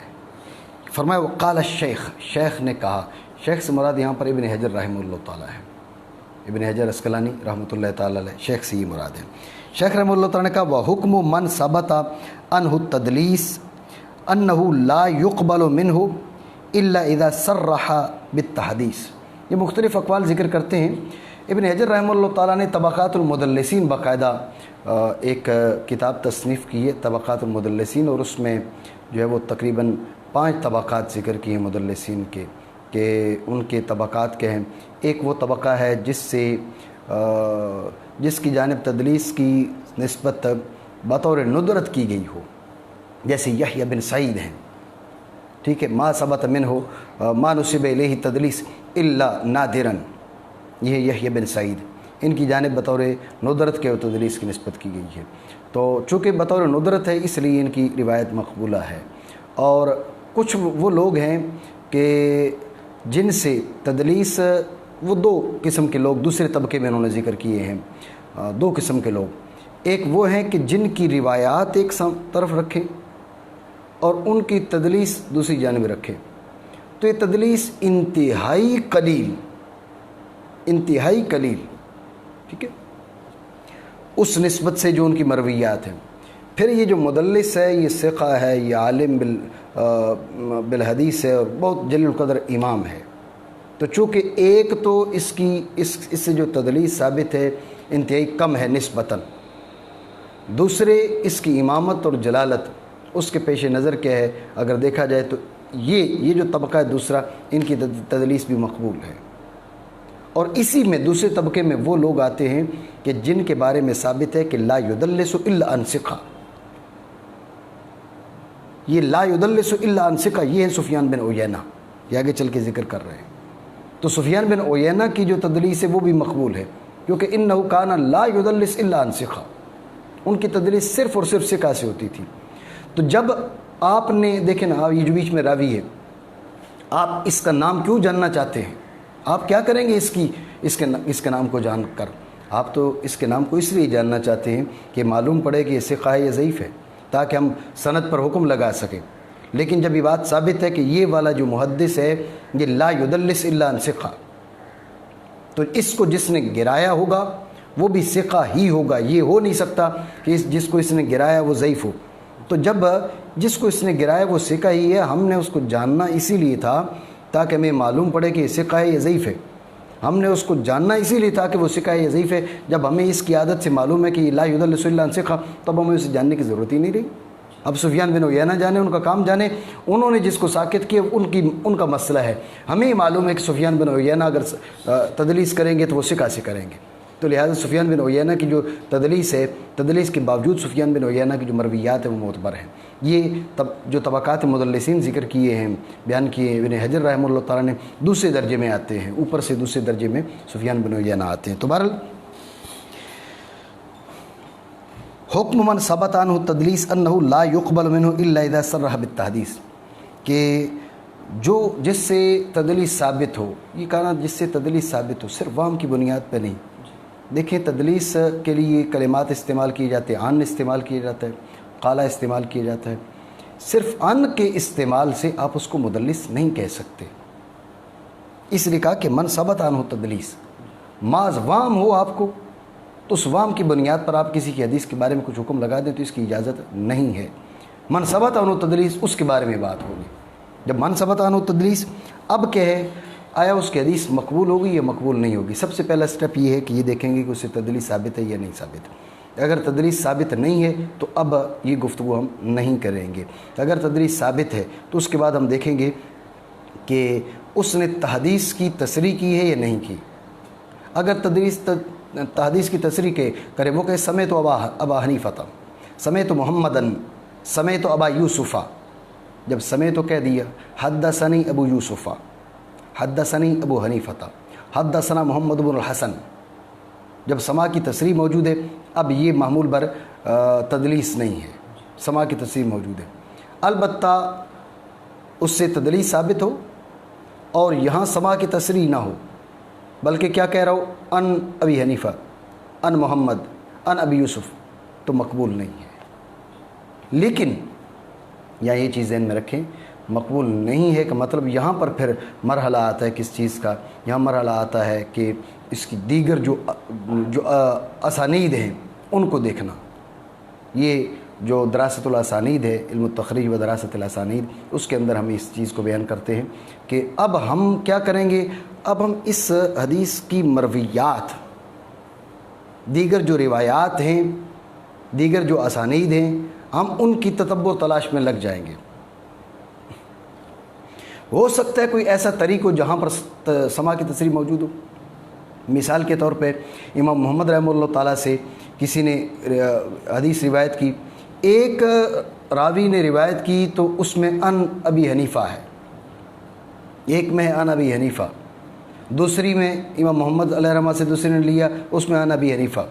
فرمایا وقال الشیخ، شیخ نے کہا، شیخ سے مراد یہاں پر ابن حجر رحمہ اللہ تعالیٰ ہے، ابن حجر اسقلانی رحمۃ اللہ تعالیٰ علیہ، شیخ سے یہ مراد ہے۔ شیخ رحمہ اللہ تعالیٰ نے کہا وحکم من ثبت عنہ التدلیس انہ لا يقبل منہ الا اذا صرح بالتحدیث۔ یہ مختلف اقوال ذکر کرتے ہیں۔ ابن حجر رحمہ اللہ تعالیٰ نے طبقات المدلسین باقاعدہ ایک کتاب تصنیف کی ہے، طبقات المدلسین، اور اس میں جو ہے وہ تقریباً 5 طبقات ذکر کی ہیں مدلسین کے، کہ ان کے طبقات کے ہیں۔ ایک وہ طبقہ ہے جس کی جانب تدلیس کی نسبت بطور ندرت کی گئی ہو، جیسے یحییٰ بن سعید ہیں، ٹھیک ہے، ما ثبت منہ ما نسب الیہ تدلیس الا نادرا، یہ یحییٰ بن سعید، ان کی جانب بطور ندرت کے تدلیس کی نسبت کی گئی ہے۔ تو چونکہ بطور ندرت ہے اس لیے ان کی روایت مقبولہ ہے۔ اور کچھ وہ لوگ ہیں کہ جن سے تدلیس، وہ 2 قسم کے لوگ دوسرے طبقے میں انہوں نے ذکر کیے ہیں، 2 قسم کے لوگ۔ ایک وہ ہیں کہ جن کی روایات ایک طرف رکھیں اور ان کی تدلیس دوسری جانب رکھیں، تو یہ تدلیس انتہائی قلیل، ٹھیک ہے، اس نسبت سے جو ان کی مرویات ہیں۔ پھر یہ جو مدلس ہے یہ ثقہ ہے، یہ عالم بالحدیث ہے اور بہت جلیل القدر امام ہے۔ تو چونکہ ایک تو اس سے جو تدلیس ثابت ہے انتہائی کم ہے نسبتاً، دوسرے اس کی امامت اور جلالت اس کے پیش نظر کیا ہے، اگر دیکھا جائے تو یہ جو طبقہ ہے دوسرا، ان کی تدلیس بھی مقبول ہے۔ اور اسی میں دوسرے طبقے میں وہ لوگ آتے ہیں کہ جن کے بارے میں ثابت ہے کہ لا یدلس الا عن ثقہ، یہ لا یدلس الا عن ثقہ، یہ ہے سفیان بن عیینہ، یہ آگے چل کے ذکر کر رہے ہیں۔ تو سفیان بن عیینہ کی جو تدلیس ہے وہ بھی مقبول ہے، کیونکہ انہ کان لا یدلس الا عن ثقہ، ان کی تدلیس صرف اور صرف ثقہ سے ہوتی تھی۔ تو جب آپ نے دیکھیں نا، یہ جو بیچ میں راوی ہے، آپ اس کا نام کیوں جاننا چاہتے ہیں؟ آپ کیا کریں گے اس کے نام کو جان کر؟ آپ تو اس کے نام کو اس لیے جاننا چاہتے ہیں کہ معلوم پڑے کہ یہ ثقہ ہے یا ضعیف ہے، تاکہ ہم سند پر حکم لگا سکیں۔ لیکن جب یہ بات ثابت ہے کہ یہ والا جو محدث ہے یہ لا یدلس الا عن ثقہ، تو اس کو جس نے گرایا ہوگا وہ بھی ثقہ ہی ہوگا، یہ ہو نہیں سکتا کہ جس کو اس نے گرایا وہ ضعیف ہو۔ تو جب جس کو اس نے گرایا وہ ثقہ ہی ہے، ہم نے اس کو جاننا اسی لیے تھا تاکہ ہمیں معلوم پڑے کہ یہ ثقہ ہے یا ضعیف ہے۔ ہم نے اس کو جاننا اسی لیے تھا کہ وہ ثقہ ہے یا ضعیف ہے۔ جب ہمیں اس کی عادت سے معلوم ہے کہ لا یدلس الا عن ثقہ، تب ہمیں اسے جاننے کی ضرورت ہی نہیں رہی۔ اب سفیان بن عیینہ جانے، ان کا کام جانے، انہوں نے جس کو ساکت کیا ان کا مسئلہ ہے۔ ہمیں ہی معلوم ہے کہ سفیان بن عیینہ اگر تدلیس کریں گے تو وہ ثقہ سے کریں گے، تو لہٰذا سفیان بن عیینہ کی جو تدلیس ہے، تدلیس کے باوجود سفیان بن عیینہ کی جو مرویات ہیں وہ معتبر ہیں۔ یہ جو طبقات مدلسین ذکر کیے ہیں، بیان کیے ابن حجر رحمہ اللہ تعالیٰ نے، دوسرے درجے میں آتے ہیں، اوپر سے دوسرے درجے میں سفیان بن عیینہ آتے ہیں۔ تو بہرحال حکم من ثبت عنہ التدلیس انہ لا يقبل منہ الا اذا صرح بالتحدیث، کہ جس سے تدلیس ثابت ہو، یہ کہنا جس سے تدلیس ثابت ہو، صرف وہم کی بنیاد پہ نہیں۔ دیکھیں تدلیس کے لیے کلمات استعمال کیے جاتے ہیں، عن استعمال کیا جاتا ہے، قالا استعمال کیا جاتا ہے، صرف ان کے استعمال سے آپ اس کو مدلس نہیں کہہ سکتے، اس لیے کہا کہ من ثبت عنہ تدلیس، ماز وام ہو آپ کو تو اس وام کی بنیاد پر آپ کسی کی حدیث کے بارے میں کچھ حکم لگا دیں تو اس کی اجازت نہیں ہے۔ من ثبت عنہ تدلیس اس کے بارے میں بات ہوگی۔ جب من ثبت عنہ تدلیس، اب کیا ہے، آیا اس کی حدیث مقبول ہوگی یا مقبول نہیں ہوگی؟ سب سے پہلا سٹیپ یہ ہے کہ یہ دیکھیں گے کہ اسے تدلیس ثابت ہے یا نہیں ثابت۔ اگر تدلیس ثابت نہیں ہے تو اب یہ گفتگو ہم نہیں کریں گے۔ اگر تدلیس ثابت ہے تو اس کے بعد ہم دیکھیں گے کہ اس نے تحدیث کی تصریح کی ہے یا نہیں کی۔ اگر تحدیث کی تصریح کرے، وہ کہ سمیت ابا حنیفہ، سمیت محمدن، سمیت ابا یوسفہ، جب سمیت کہہ دیا، حدثنی ابو یوسفہ، حدثنی ابو حنیفہ، حدثنا محمد بن الحسن، جب سما کی تصریح موجود ہے اب یہ معمول بر تدلیس نہیں ہے، سما کی تصریح موجود ہے۔ البتہ اس سے تدلیس ثابت ہو اور یہاں سما کی تصریح نہ ہو، بلکہ کیا کہہ رہا ہو، ان ابی حنیفہ، ان محمد، ان ابی یوسف، تو مقبول نہیں ہے۔ لیکن یا یہ چیز ذہن میں رکھیں، مقبول نہیں ہے کہ مطلب یہاں پر پھر مرحلہ آتا ہے کس چیز کا، یہاں مرحلہ آتا ہے کہ اس کی دیگر جو اسانید ہیں ان کو دیکھنا۔ یہ جو دراست الاسانید ہے، علم التخریج و دراست الاسانید، اس کے اندر ہم اس چیز کو بیان کرتے ہیں کہ اب ہم کیا کریں گے، اب ہم اس حدیث کی مرویات، دیگر جو روایات ہیں، دیگر جو اسانید ہیں، ہم ان کی تتبع تلاش میں لگ جائیں گے۔ ہو سکتا ہے کوئی ایسا طریق ہو جہاں پر سما کی تصریح موجود ہو۔ مثال کے طور پہ امام محمد رحمہ اللہ تعالیٰ سے کسی نے حدیث روایت کی، ایک راوی نے روایت کی تو اس میں ان ابی حنیفہ ہے، ایک میں ہے ان ابی حنیفہ، دوسری میں امام محمد علیہ رحمہ سے دوسرے نے لیا، اس میں ان ابی حنیفہ،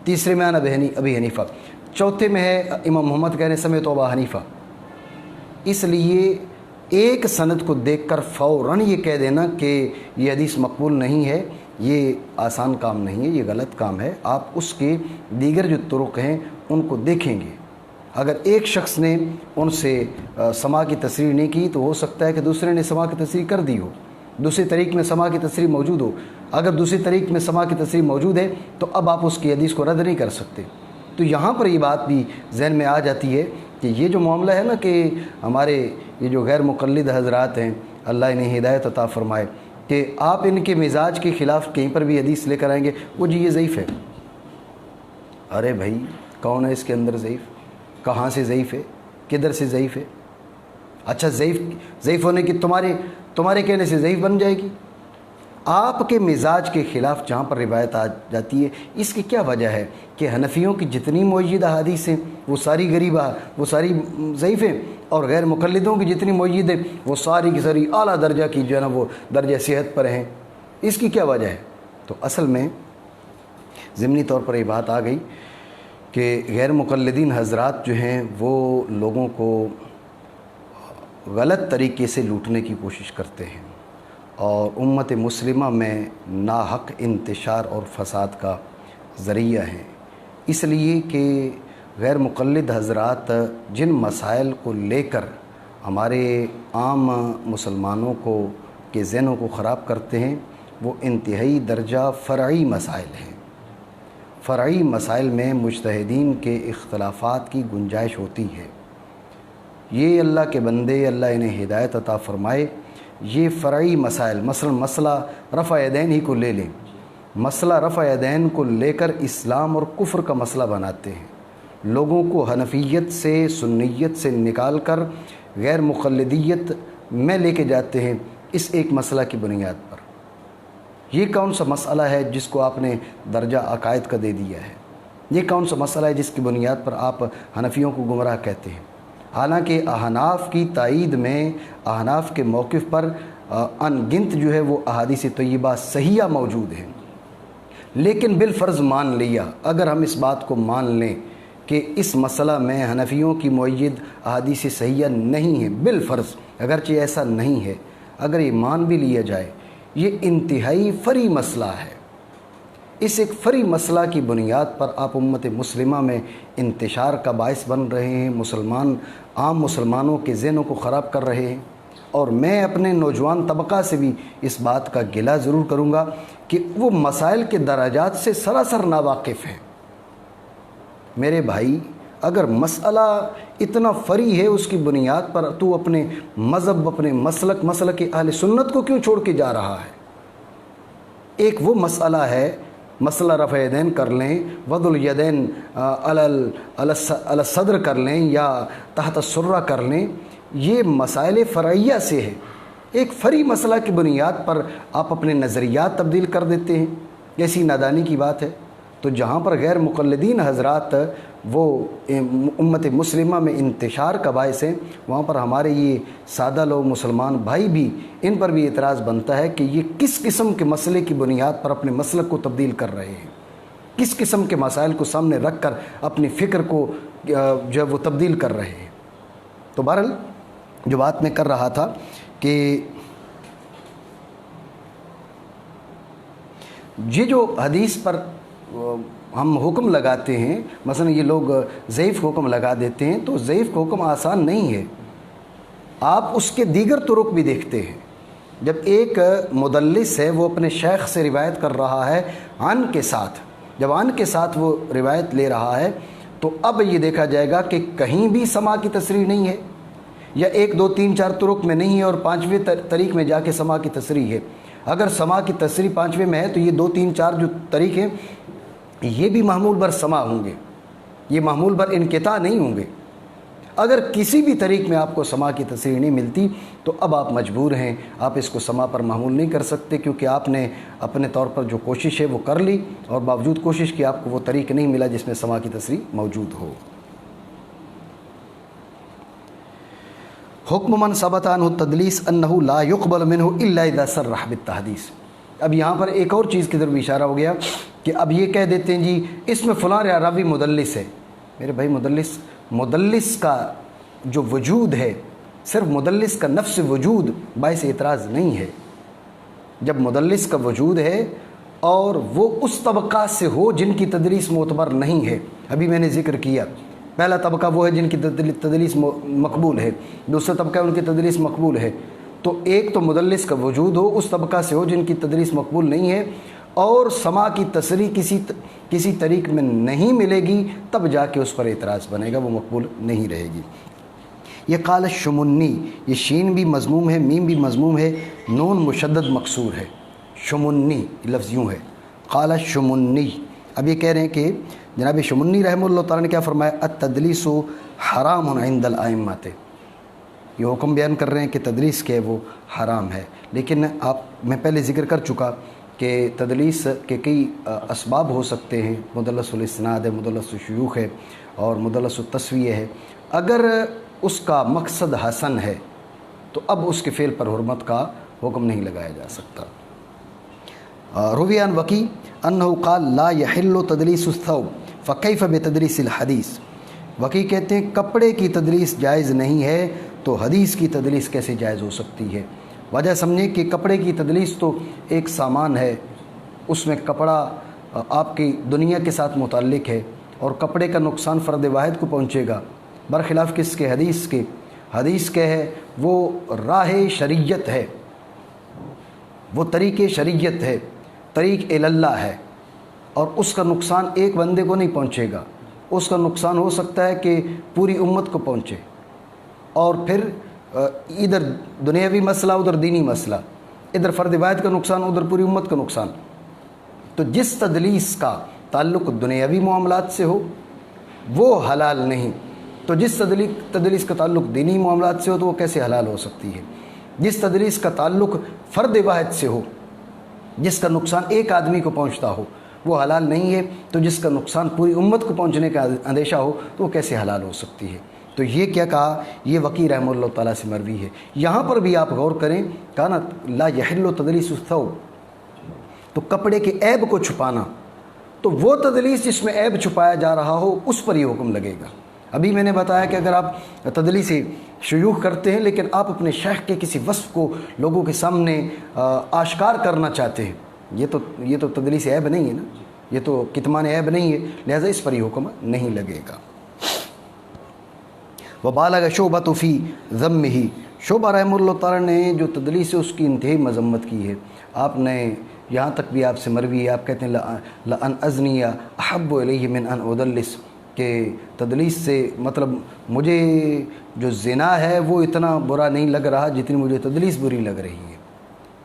تیسرے میں ان ابی حنیفہ، چوتھے میں ہے امام محمد کہنے سمیت ابا حنیفہ۔ اس لیے ایک سند کو دیکھ کر فوراً یہ کہہ دینا کہ یہ حدیث مقبول نہیں ہے، یہ آسان کام نہیں ہے، یہ غلط کام ہے۔ آپ اس کے دیگر جو طرق ہیں ان کو دیکھیں گے۔ اگر ایک شخص نے ان سے سما کی تصریح نہیں کی تو ہو سکتا ہے کہ دوسرے نے سما کی تصریح کر دی ہو، دوسری طریق میں سما کی تصریح موجود ہو۔ اگر دوسری طریق میں سما کی تصریح موجود ہے تو اب آپ اس کی حدیث کو رد نہیں کر سکتے۔ تو یہاں پر یہ بات بھی ذہن میں آ جاتی ہے کہ یہ جو معاملہ ہے نا کہ ہمارے یہ جو غیر مقلد حضرات ہیں، اللہ انہیں ہدایت عطا فرمائے، کہ آپ ان کے مزاج کے خلاف کہیں پر بھی حدیث لے کر آئیں گے، وہ جی یہ ضعیف ہے۔ ارے بھائی کون ہے اس کے اندر ضعیف؟ کہاں سے ضعیف ہے؟ کدھر سے ضعیف ہے؟ اچھا ضعیف ہونے کی تمہارے کہنے سے ضعیف بن جائے گی؟ آپ کے مزاج کے خلاف جہاں پر روایت آ جاتی ہے، اس کی کیا وجہ ہے کہ حنفیوں کی جتنی معید احادیث ہیں وہ ساری غریب، وہ ساری ضعیف ہیں، اور غیر مقلدوں کی جتنی معید ہیں وہ ساری کی ساری اعلیٰ درجہ کی جو ہے نا وہ درجہ صحت پر ہیں۔ اس کی کیا وجہ ہے؟ تو اصل میں ضمنی طور پر یہ بات آ گئی کہ غیر مقلدین حضرات جو ہیں وہ لوگوں کو غلط طریقے سے لوٹنے کی کوشش کرتے ہیں اور امت مسلمہ میں ناحق انتشار اور فساد کا ذریعہ ہیں۔ اس لیے کہ غیر مقلد حضرات جن مسائل کو لے کر ہمارے عام مسلمانوں کے ذہنوں کو خراب کرتے ہیں، وہ انتہائی درجہ فرعی مسائل ہیں۔ فرعی مسائل میں مجتہدین کے اختلافات کی گنجائش ہوتی ہے۔ یہ اللہ کے بندے، اللہ انہیں ہدایت عطا فرمائے، یہ فرعی مسائل، مثلا مسئلہ رفع یدین ہی کو لے لیں، مسئلہ رفع یدین کو لے کر اسلام اور کفر کا مسئلہ بناتے ہیں، لوگوں کو حنفیت سے سنیت سے نکال کر غیر مقلدیت میں لے کے جاتے ہیں اس ایک مسئلہ کی بنیاد پر۔ یہ کون سا مسئلہ ہے جس کو آپ نے درجہ عقائد کا دے دیا ہے؟ یہ کون سا مسئلہ ہے جس کی بنیاد پر آپ حنفیوں کو گمراہ کہتے ہیں؟ حالانکہ احناف کی تائید میں، احناف کے موقف پر ان گنت جو ہے وہ احادیث طیبہ صحیحہ موجود ہیں، لیکن بالفرض مان لیا، اگر ہم اس بات کو مان لیں کہ اس مسئلہ میں حنفیوں کی معید احادیث صحیحہ نہیں ہیں، بالفرض اگرچہ ایسا نہیں ہے، اگر یہ مان بھی لیا جائے، یہ انتہائی فرعی مسئلہ ہے، اس ایک فری مسئلہ کی بنیاد پر آپ امت مسلمہ میں انتشار کا باعث بن رہے ہیں، عام مسلمانوں کے ذہنوں کو خراب کر رہے ہیں۔ اور میں اپنے نوجوان طبقہ سے بھی اس بات کا گلہ ضرور کروں گا کہ وہ مسائل کے درجات سے سراسر ناواقف ہیں۔ میرے بھائی، اگر مسئلہ اتنا فری ہے، اس کی بنیاد پر تو اپنے مذہب، اپنے مسلک اہل سنت کو کیوں چھوڑ کے جا رہا ہے؟ ایک وہ مسئلہ ہے، مسئلہ رفع یدین کر لیں، وضع الیدین علی الصدر کر لیں یا تحت السرہ کر لیں، یہ مسائل فرعیہ سے ہے۔ ایک فری مسئلہ کی بنیاد پر آپ اپنے نظریات تبدیل کر دیتے ہیں، ایسی نادانی کی بات ہے۔ تو جہاں پر غیر مقلدین حضرات وہ امت مسلمہ میں انتشار کا باعث ہیں، وہاں پر ہمارے یہ سادہ لوگ مسلمان بھائی بھی، ان پر بھی اعتراض بنتا ہے کہ یہ کس قسم کے مسئلے کی بنیاد پر اپنے مسلک کو تبدیل کر رہے ہیں، کس قسم کے مسائل کو سامنے رکھ کر اپنی فکر کو جو ہے وہ تبدیل کر رہے ہیں۔ تو بہرحال جو بات میں کر رہا تھا کہ یہ جو حدیث پر ہم حکم لگاتے ہیں، مثلا یہ لوگ ضعیف حکم لگا دیتے ہیں، تو ضعیف حکم آسان نہیں ہے۔ آپ اس کے دیگر طرق بھی دیکھتے ہیں۔ جب ایک مدلس ہے، وہ اپنے شیخ سے روایت کر رہا ہے عن کے ساتھ، جب عن کے ساتھ وہ روایت لے رہا ہے، تو اب یہ دیکھا جائے گا کہ کہیں بھی سماع کی تصریح نہیں ہے، یا 1 2 3 4 طرق میں نہیں ہے اور 5ویں طریق میں جا کے سماع کی تصریح ہے۔ اگر سماع کی تصریح 5ویں میں ہے تو یہ 2 3 4 جو طریق ہیں یہ بھی محمول بر سماع ہوں گے، یہ محمول بر انقطاع نہیں ہوں گے۔ اگر کسی بھی طریق میں آپ کو سماع کی تصریح نہیں ملتی تو اب آپ مجبور ہیں، آپ اس کو سماع پر محمول نہیں کر سکتے، کیونکہ آپ نے اپنے طور پر جو کوشش ہے وہ کر لی، اور باوجود کوشش کی آپ کو وہ طریق نہیں ملا جس میں سماع کی تصریح موجود ہو۔ حکم من ثبت عنہ التدلیس انہ لا يقبل منہ الا اذا صرح بالتحدیث۔ اب یہاں پر ایک اور چیز کی طرف اشارہ ہو گیا کہ اب یہ کہہ دیتے ہیں جی اس میں فلاں راوی مدلس ہے۔ میرے بھائی، مدلس کا جو وجود ہے، صرف مدلس کا نفس وجود باعث اعتراض نہیں ہے۔ جب مدلس کا وجود ہے اور وہ اس طبقات سے ہو جن کی تدلیس معتبر نہیں ہے، ابھی میں نے ذکر کیا، پہلا طبقہ وہ ہے جن کی تدلیس مقبول ہے، دوسرا طبقہ ان کی تدلیس مقبول ہے۔ تو ایک تو مدلس کا وجود ہو، اس طبقہ سے ہو جن کی تدلیس مقبول نہیں ہے، اور سماع کی تصریح کسی طریق میں نہیں ملے گی، تب جا کے اس پر اعتراض بنے گا، وہ مقبول نہیں رہے گی۔ یہ قال الشمنی، یہ شین بھی مضموم ہے، میم بھی مضموم ہے، نون مشدد مکسور ہے، شمنی لفظ یوں ہے، قال الشمنی۔ اب یہ کہہ رہے ہیں کہ جناب شمنی رحمہ اللہ تعالیٰ نے کیا فرمایا؟ التدلیس حرام عند الائمۃ، یہ حکم بیان کر رہے ہیں کہ تدلیس کے وہ حرام ہے۔ لیکن میں پہلے ذکر کر چکا کہ تدلیس کے کئی اسباب ہو سکتے ہیں، مدلس الاسناد ہے، مدلس الشیوخ ہے، اور مدلس التسویہ ہے۔ اگر اس کا مقصد حسن ہے تو اب اس کے فعل پر حرمت کا حکم نہیں لگایا جا سکتا۔ روی عن وکی انہ قال لا یحل تدلیس الثوب فکیف بتدلیس الحدیث۔ وکی کہتے ہیں کپڑے کی تدلیس جائز نہیں ہے تو حدیث کی تدلیس کیسے جائز ہو سکتی ہے؟ وجہ سمجھیں کہ کپڑے کی تدلیس تو ایک سامان ہے، اس میں کپڑا آپ کی دنیا کے ساتھ متعلق ہے، اور کپڑے کا نقصان فرد واحد کو پہنچے گا، برخلاف کس کے؟ حدیث کے۔ حدیث کے ہے وہ راہ شریعت ہے، وہ طریق شریعت ہے، طریق اللہ ہے، اور اس کا نقصان ایک بندے کو نہیں پہنچے گا، اس کا نقصان ہو سکتا ہے کہ پوری امت کو پہنچے، اور پھر ادھر دنیاوی مسئلہ ادھر دینی مسئلہ، ادھر فرد واحد کا نقصان ادھر پوری امت کا نقصان۔ تو جس تدلیس کا تعلق دنیاوی معاملات سے ہو وہ حلال نہیں، تو جس تدلیس کا تعلق دینی معاملات سے ہو تو وہ کیسے حلال ہو سکتی ہے؟ جس تدلیس کا تعلق فرد واحد سے ہو، جس کا نقصان ایک آدمی کو پہنچتا ہو، وہ حلال نہیں ہے، تو جس کا نقصان پوری امت کو پہنچنے کا اندیشہ ہو تو وہ کیسے حلال ہو سکتی ہے؟ تو یہ کیا کہا؟ یہ وکی رحمہ اللہ تعالیٰ سے مروی ہے۔ یہاں پر بھی آپ غور کریں، کہا نا لا یحل تدلیس الثوب، تو کپڑے کے عیب کو چھپانا، تو وہ تدلیس جس میں عیب چھپایا جا رہا ہو اس پر یہ حکم لگے گا۔ ابھی میں نے بتایا کہ اگر آپ تدلیس شیوخ کرتے ہیں لیکن آپ اپنے شیخ کے کسی وصف کو لوگوں کے سامنے آشکار کرنا چاہتے ہیں، یہ تو تدلیس عیب نہیں ہے نا، یہ تو کتمان عیب نہیں ہے، لہذا اس پر یہ حکم نہیں لگے گا۔ وبالغ شعبۃ فی ذمہ، شعبہ رحمہ اللہ تعالیٰ نے جو تدلیس ہے اس کی انتہائی مذمت کی ہے۔ آپ نے یہاں تک بھی آپ سے مروی ہے، آپ کہتے ہیں لأن أزنی احب الیہ من ان ادلس، کہ تدلیس سے مطلب مجھے جو زنا ہے وہ اتنا برا نہیں لگ رہا جتنی مجھے تدلیس بری لگ رہی ہے۔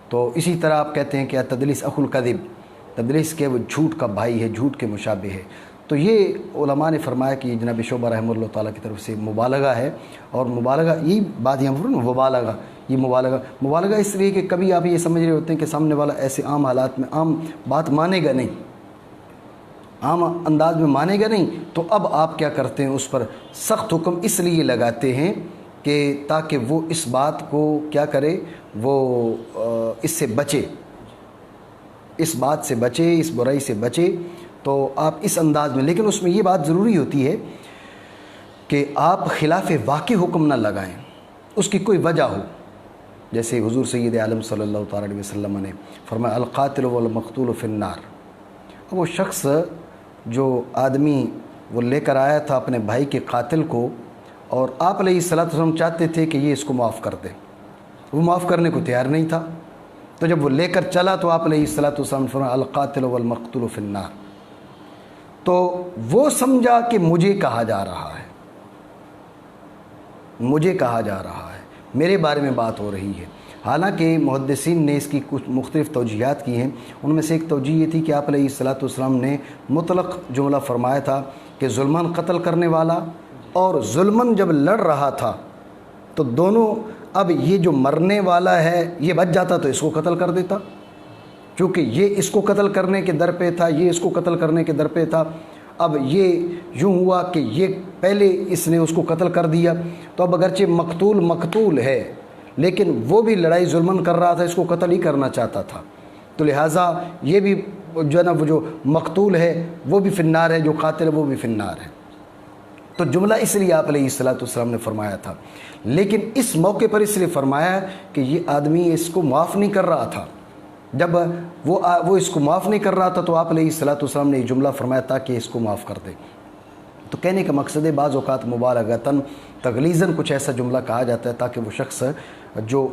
تو اسی طرح آپ کہتے ہیں کہ تدلیس اخو الکذب، تدلیس کے وہ جھوٹ کا بھائی ہے، جھوٹ کے مشابہ ہے۔ تو یہ علماء نے فرمایا کہ جناب شعبہ رحمہ اللہ تعالیٰ کی طرف سے مبالغہ ہے، اور مبالغہ یہی بات یہاں پر مبالغہ، یہ مبالغہ اس لیے کہ کبھی آپ یہ سمجھ رہے ہوتے ہیں کہ سامنے والا ایسے عام حالات میں عام بات مانے گا نہیں، عام انداز میں مانے گا نہیں، تو اب آپ کیا کرتے ہیں، اس پر سخت حکم اس لیے لگاتے ہیں کہ تاکہ وہ اس بات کو کیا کرے، وہ اس سے بچے، اس بات سے بچے، اس برائی سے بچے۔ تو آپ اس انداز میں، لیکن اس میں یہ بات ضروری ہوتی ہے کہ آپ خلاف واقع حکم نہ لگائیں، اس کی کوئی وجہ ہو، جیسے حضور سید عالم صلی اللہ تعالیٰ علیہ وسلم نے فرمایا القاتل والمقتول فی النار۔ اب وہ شخص جو آدمی وہ لے کر آیا تھا اپنے بھائی کے قاتل کو، اور آپ علیہ الصلوۃ والسلام چاہتے تھے کہ یہ اس کو معاف کر دے، وہ معاف کرنے کو تیار نہیں تھا، تو جب وہ لے کر چلا تو آپ علیہ الصلوۃ والسلام نے فرمایا القاتل والمقتول فی النار۔ تو وہ سمجھا کہ مجھے کہا جا رہا ہے، مجھے کہا جا رہا ہے، میرے بارے میں بات ہو رہی ہے۔ حالانکہ محدثین نے اس کی کچھ مختلف توجیہات کی ہیں، ان میں سے ایک توجیہ یہ تھی کہ آپ علیہ الصلوۃ والسلام نے مطلق جملہ فرمایا تھا کہ ظلماً قتل کرنے والا، اور ظلماً جب لڑ رہا تھا تو دونوں، اب یہ جو مرنے والا ہے یہ بچ جاتا تو اس کو قتل کر دیتا، چونکہ یہ اس کو قتل کرنے کے در پہ تھا، یہ اس کو قتل کرنے کے در پہ تھا۔ اب یہ یوں ہوا کہ یہ پہلے اس نے اس کو قتل کر دیا، تو اب اگرچہ مقتول ہے لیکن وہ بھی لڑائی ظلماً کر رہا تھا، اس کو قتل ہی کرنا چاہتا تھا، تو لہٰذا یہ بھی جو ہے نا، وہ جو مقتول ہے وہ بھی فی النار ہے، جو قاتل ہے وہ بھی فی النار ہے۔ تو جملہ اس لیے آپ علیہ الصلوۃ والسلام نے فرمایا تھا، لیکن اس موقع پر اس لیے فرمایا کہ یہ آدمی اس کو معاف نہیں کر رہا تھا، جب وہ اس کو معاف نہیں کر رہا تھا تو آپ علیہ الصلوۃ والسلام نے یہ جملہ فرمایا تاکہ اس کو معاف کر دے۔ تو کہنے کا مقصد ہے بعض اوقات مبالغتاً تغلیظاً کچھ ایسا جملہ کہا جاتا ہے تاکہ وہ شخص جو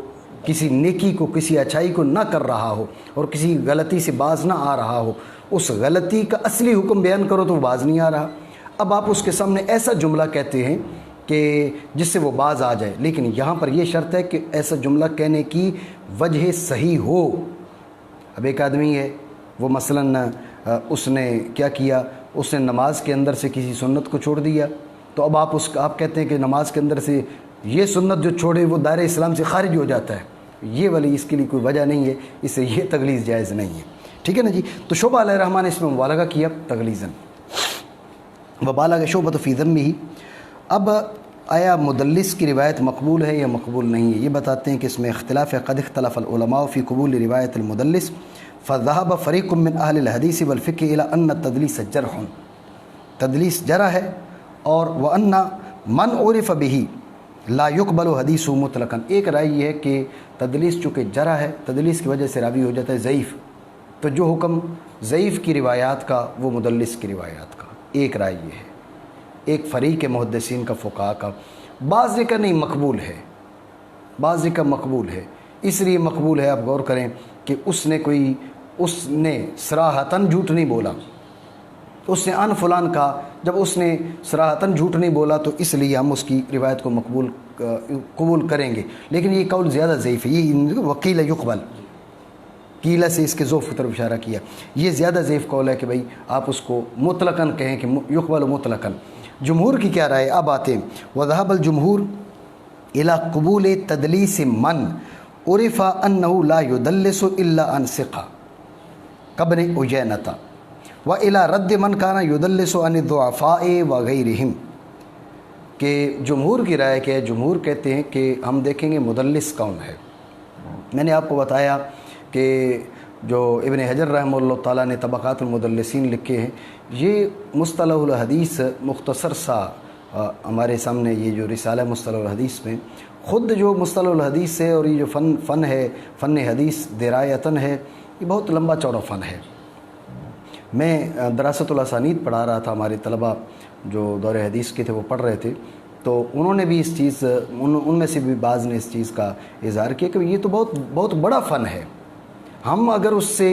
کسی نیکی کو، کسی اچھائی کو نہ کر رہا ہو اور کسی غلطی سے باز نہ آ رہا ہو، اس غلطی کا اصلی حکم بیان کرو تو وہ باز نہیں آ رہا، اب آپ اس کے سامنے ایسا جملہ کہتے ہیں کہ جس سے وہ باز آ جائے، لیکن یہاں پر یہ شرط ہے کہ ایسا جملہ کہنے کی وجہ صحیح ہو۔ اب ایک آدمی ہے، وہ مثلاً اس نے کیا کیا، اس نے نماز کے اندر سے کسی سنت کو چھوڑ دیا، تو اب آپ کہتے ہیں کہ نماز کے اندر سے یہ سنت جو چھوڑے وہ دائرہ اسلام سے خارج ہو جاتا ہے، یہ والی اس کے لیے کوئی وجہ نہیں ہے، اس سے یہ تغلیظ جائز نہیں ہے، ٹھیک ہے نا جی۔ تو شعبہ علیہ الرحمٰن نے اس میں مبالغہ کیا تغلیظاً، وبالغ شعبۃ فی ذمہ۔ اب آیا مدلس کی روایت مقبول ہے یا مقبول نہیں ہے، یہ بتاتے ہیں کہ اس میں اختلاف ہے۔ قد اختلف العلماء فی قبول روایت المدلس فذهب فریق من اہل الحدیث والفقہ الی ان التدلیس جرح، تدلیس جرح ہے، اور وان من عرف به لا يقبل حدیث مطلقا، ایک رائے یہ ہے کہ تدلیس چونکہ جرح ہے، تدلیس کی وجہ سے راوی ہو جاتا ہے ضعیف، تو جو حکم ضعیف کی روایات کا وہ مدلس کی روایات کا، ایک رائے یہ ہے، ایک فریق محدثین کا، فقہاء کا۔ بعض نے کہا نہیں مقبول ہے، بعض نے کہا مقبول ہے، اس لیے مقبول ہے، آپ غور کریں کہ اس نے صراحتاً جھوٹ نہیں بولا، اس نے ان فلان کہا، جب اس نے صراحتاً جھوٹ نہیں بولا تو اس لیے ہم اس کی روایت کو قبول کریں گے، لیکن یہ قول زیادہ ضعیف ہے، یہ وکیل یقبل، قیلہ سے اس کے ذوف کی طرف اشارہ کیا، یہ زیادہ ضعیف قول ہے کہ بھئی آپ اس کو مطلقاً کہیں کہ یقبل مطلقاً۔ جمہور کی کیا رائے، اب آتے ہیں۔ وذهب الجمہور الى قبول تدلیس من عرف انه لا يدلس الا عن ثقہ کابن عیینۃ والى رد من كان يدلس عن الضعفاء وغیرهم، کہ جمہور کی رائے کیا ہے، جمہور کہتے ہیں کہ ہم دیکھیں گے مدلس کون ہے۔ میں نے آپ کو بتایا کہ جو ابن حجر رحمہ اللہ تعالیٰ نے طبقات المدلسین لکھے ہیں، یہ مصطلح الحدیث مختصر سا ہمارے سامنے، یہ جو رسالہ مصطلح الحدیث میں خود جو مصطلح الحدیث ہے اور یہ جو فن ہے، فن حدیث درایتاً ہے، یہ بہت لمبا چوڑا فن ہے، میں دراست الاسانید پڑھا رہا تھا، ہمارے طلبہ جو دور حدیث کے تھے وہ پڑھ رہے تھے، تو انہوں نے بھی اس چیز ان میں سے بھی بعض نے اس چیز کا اظہار کیا کہ یہ تو بہت بڑا فن ہے، ہم اگر اس سے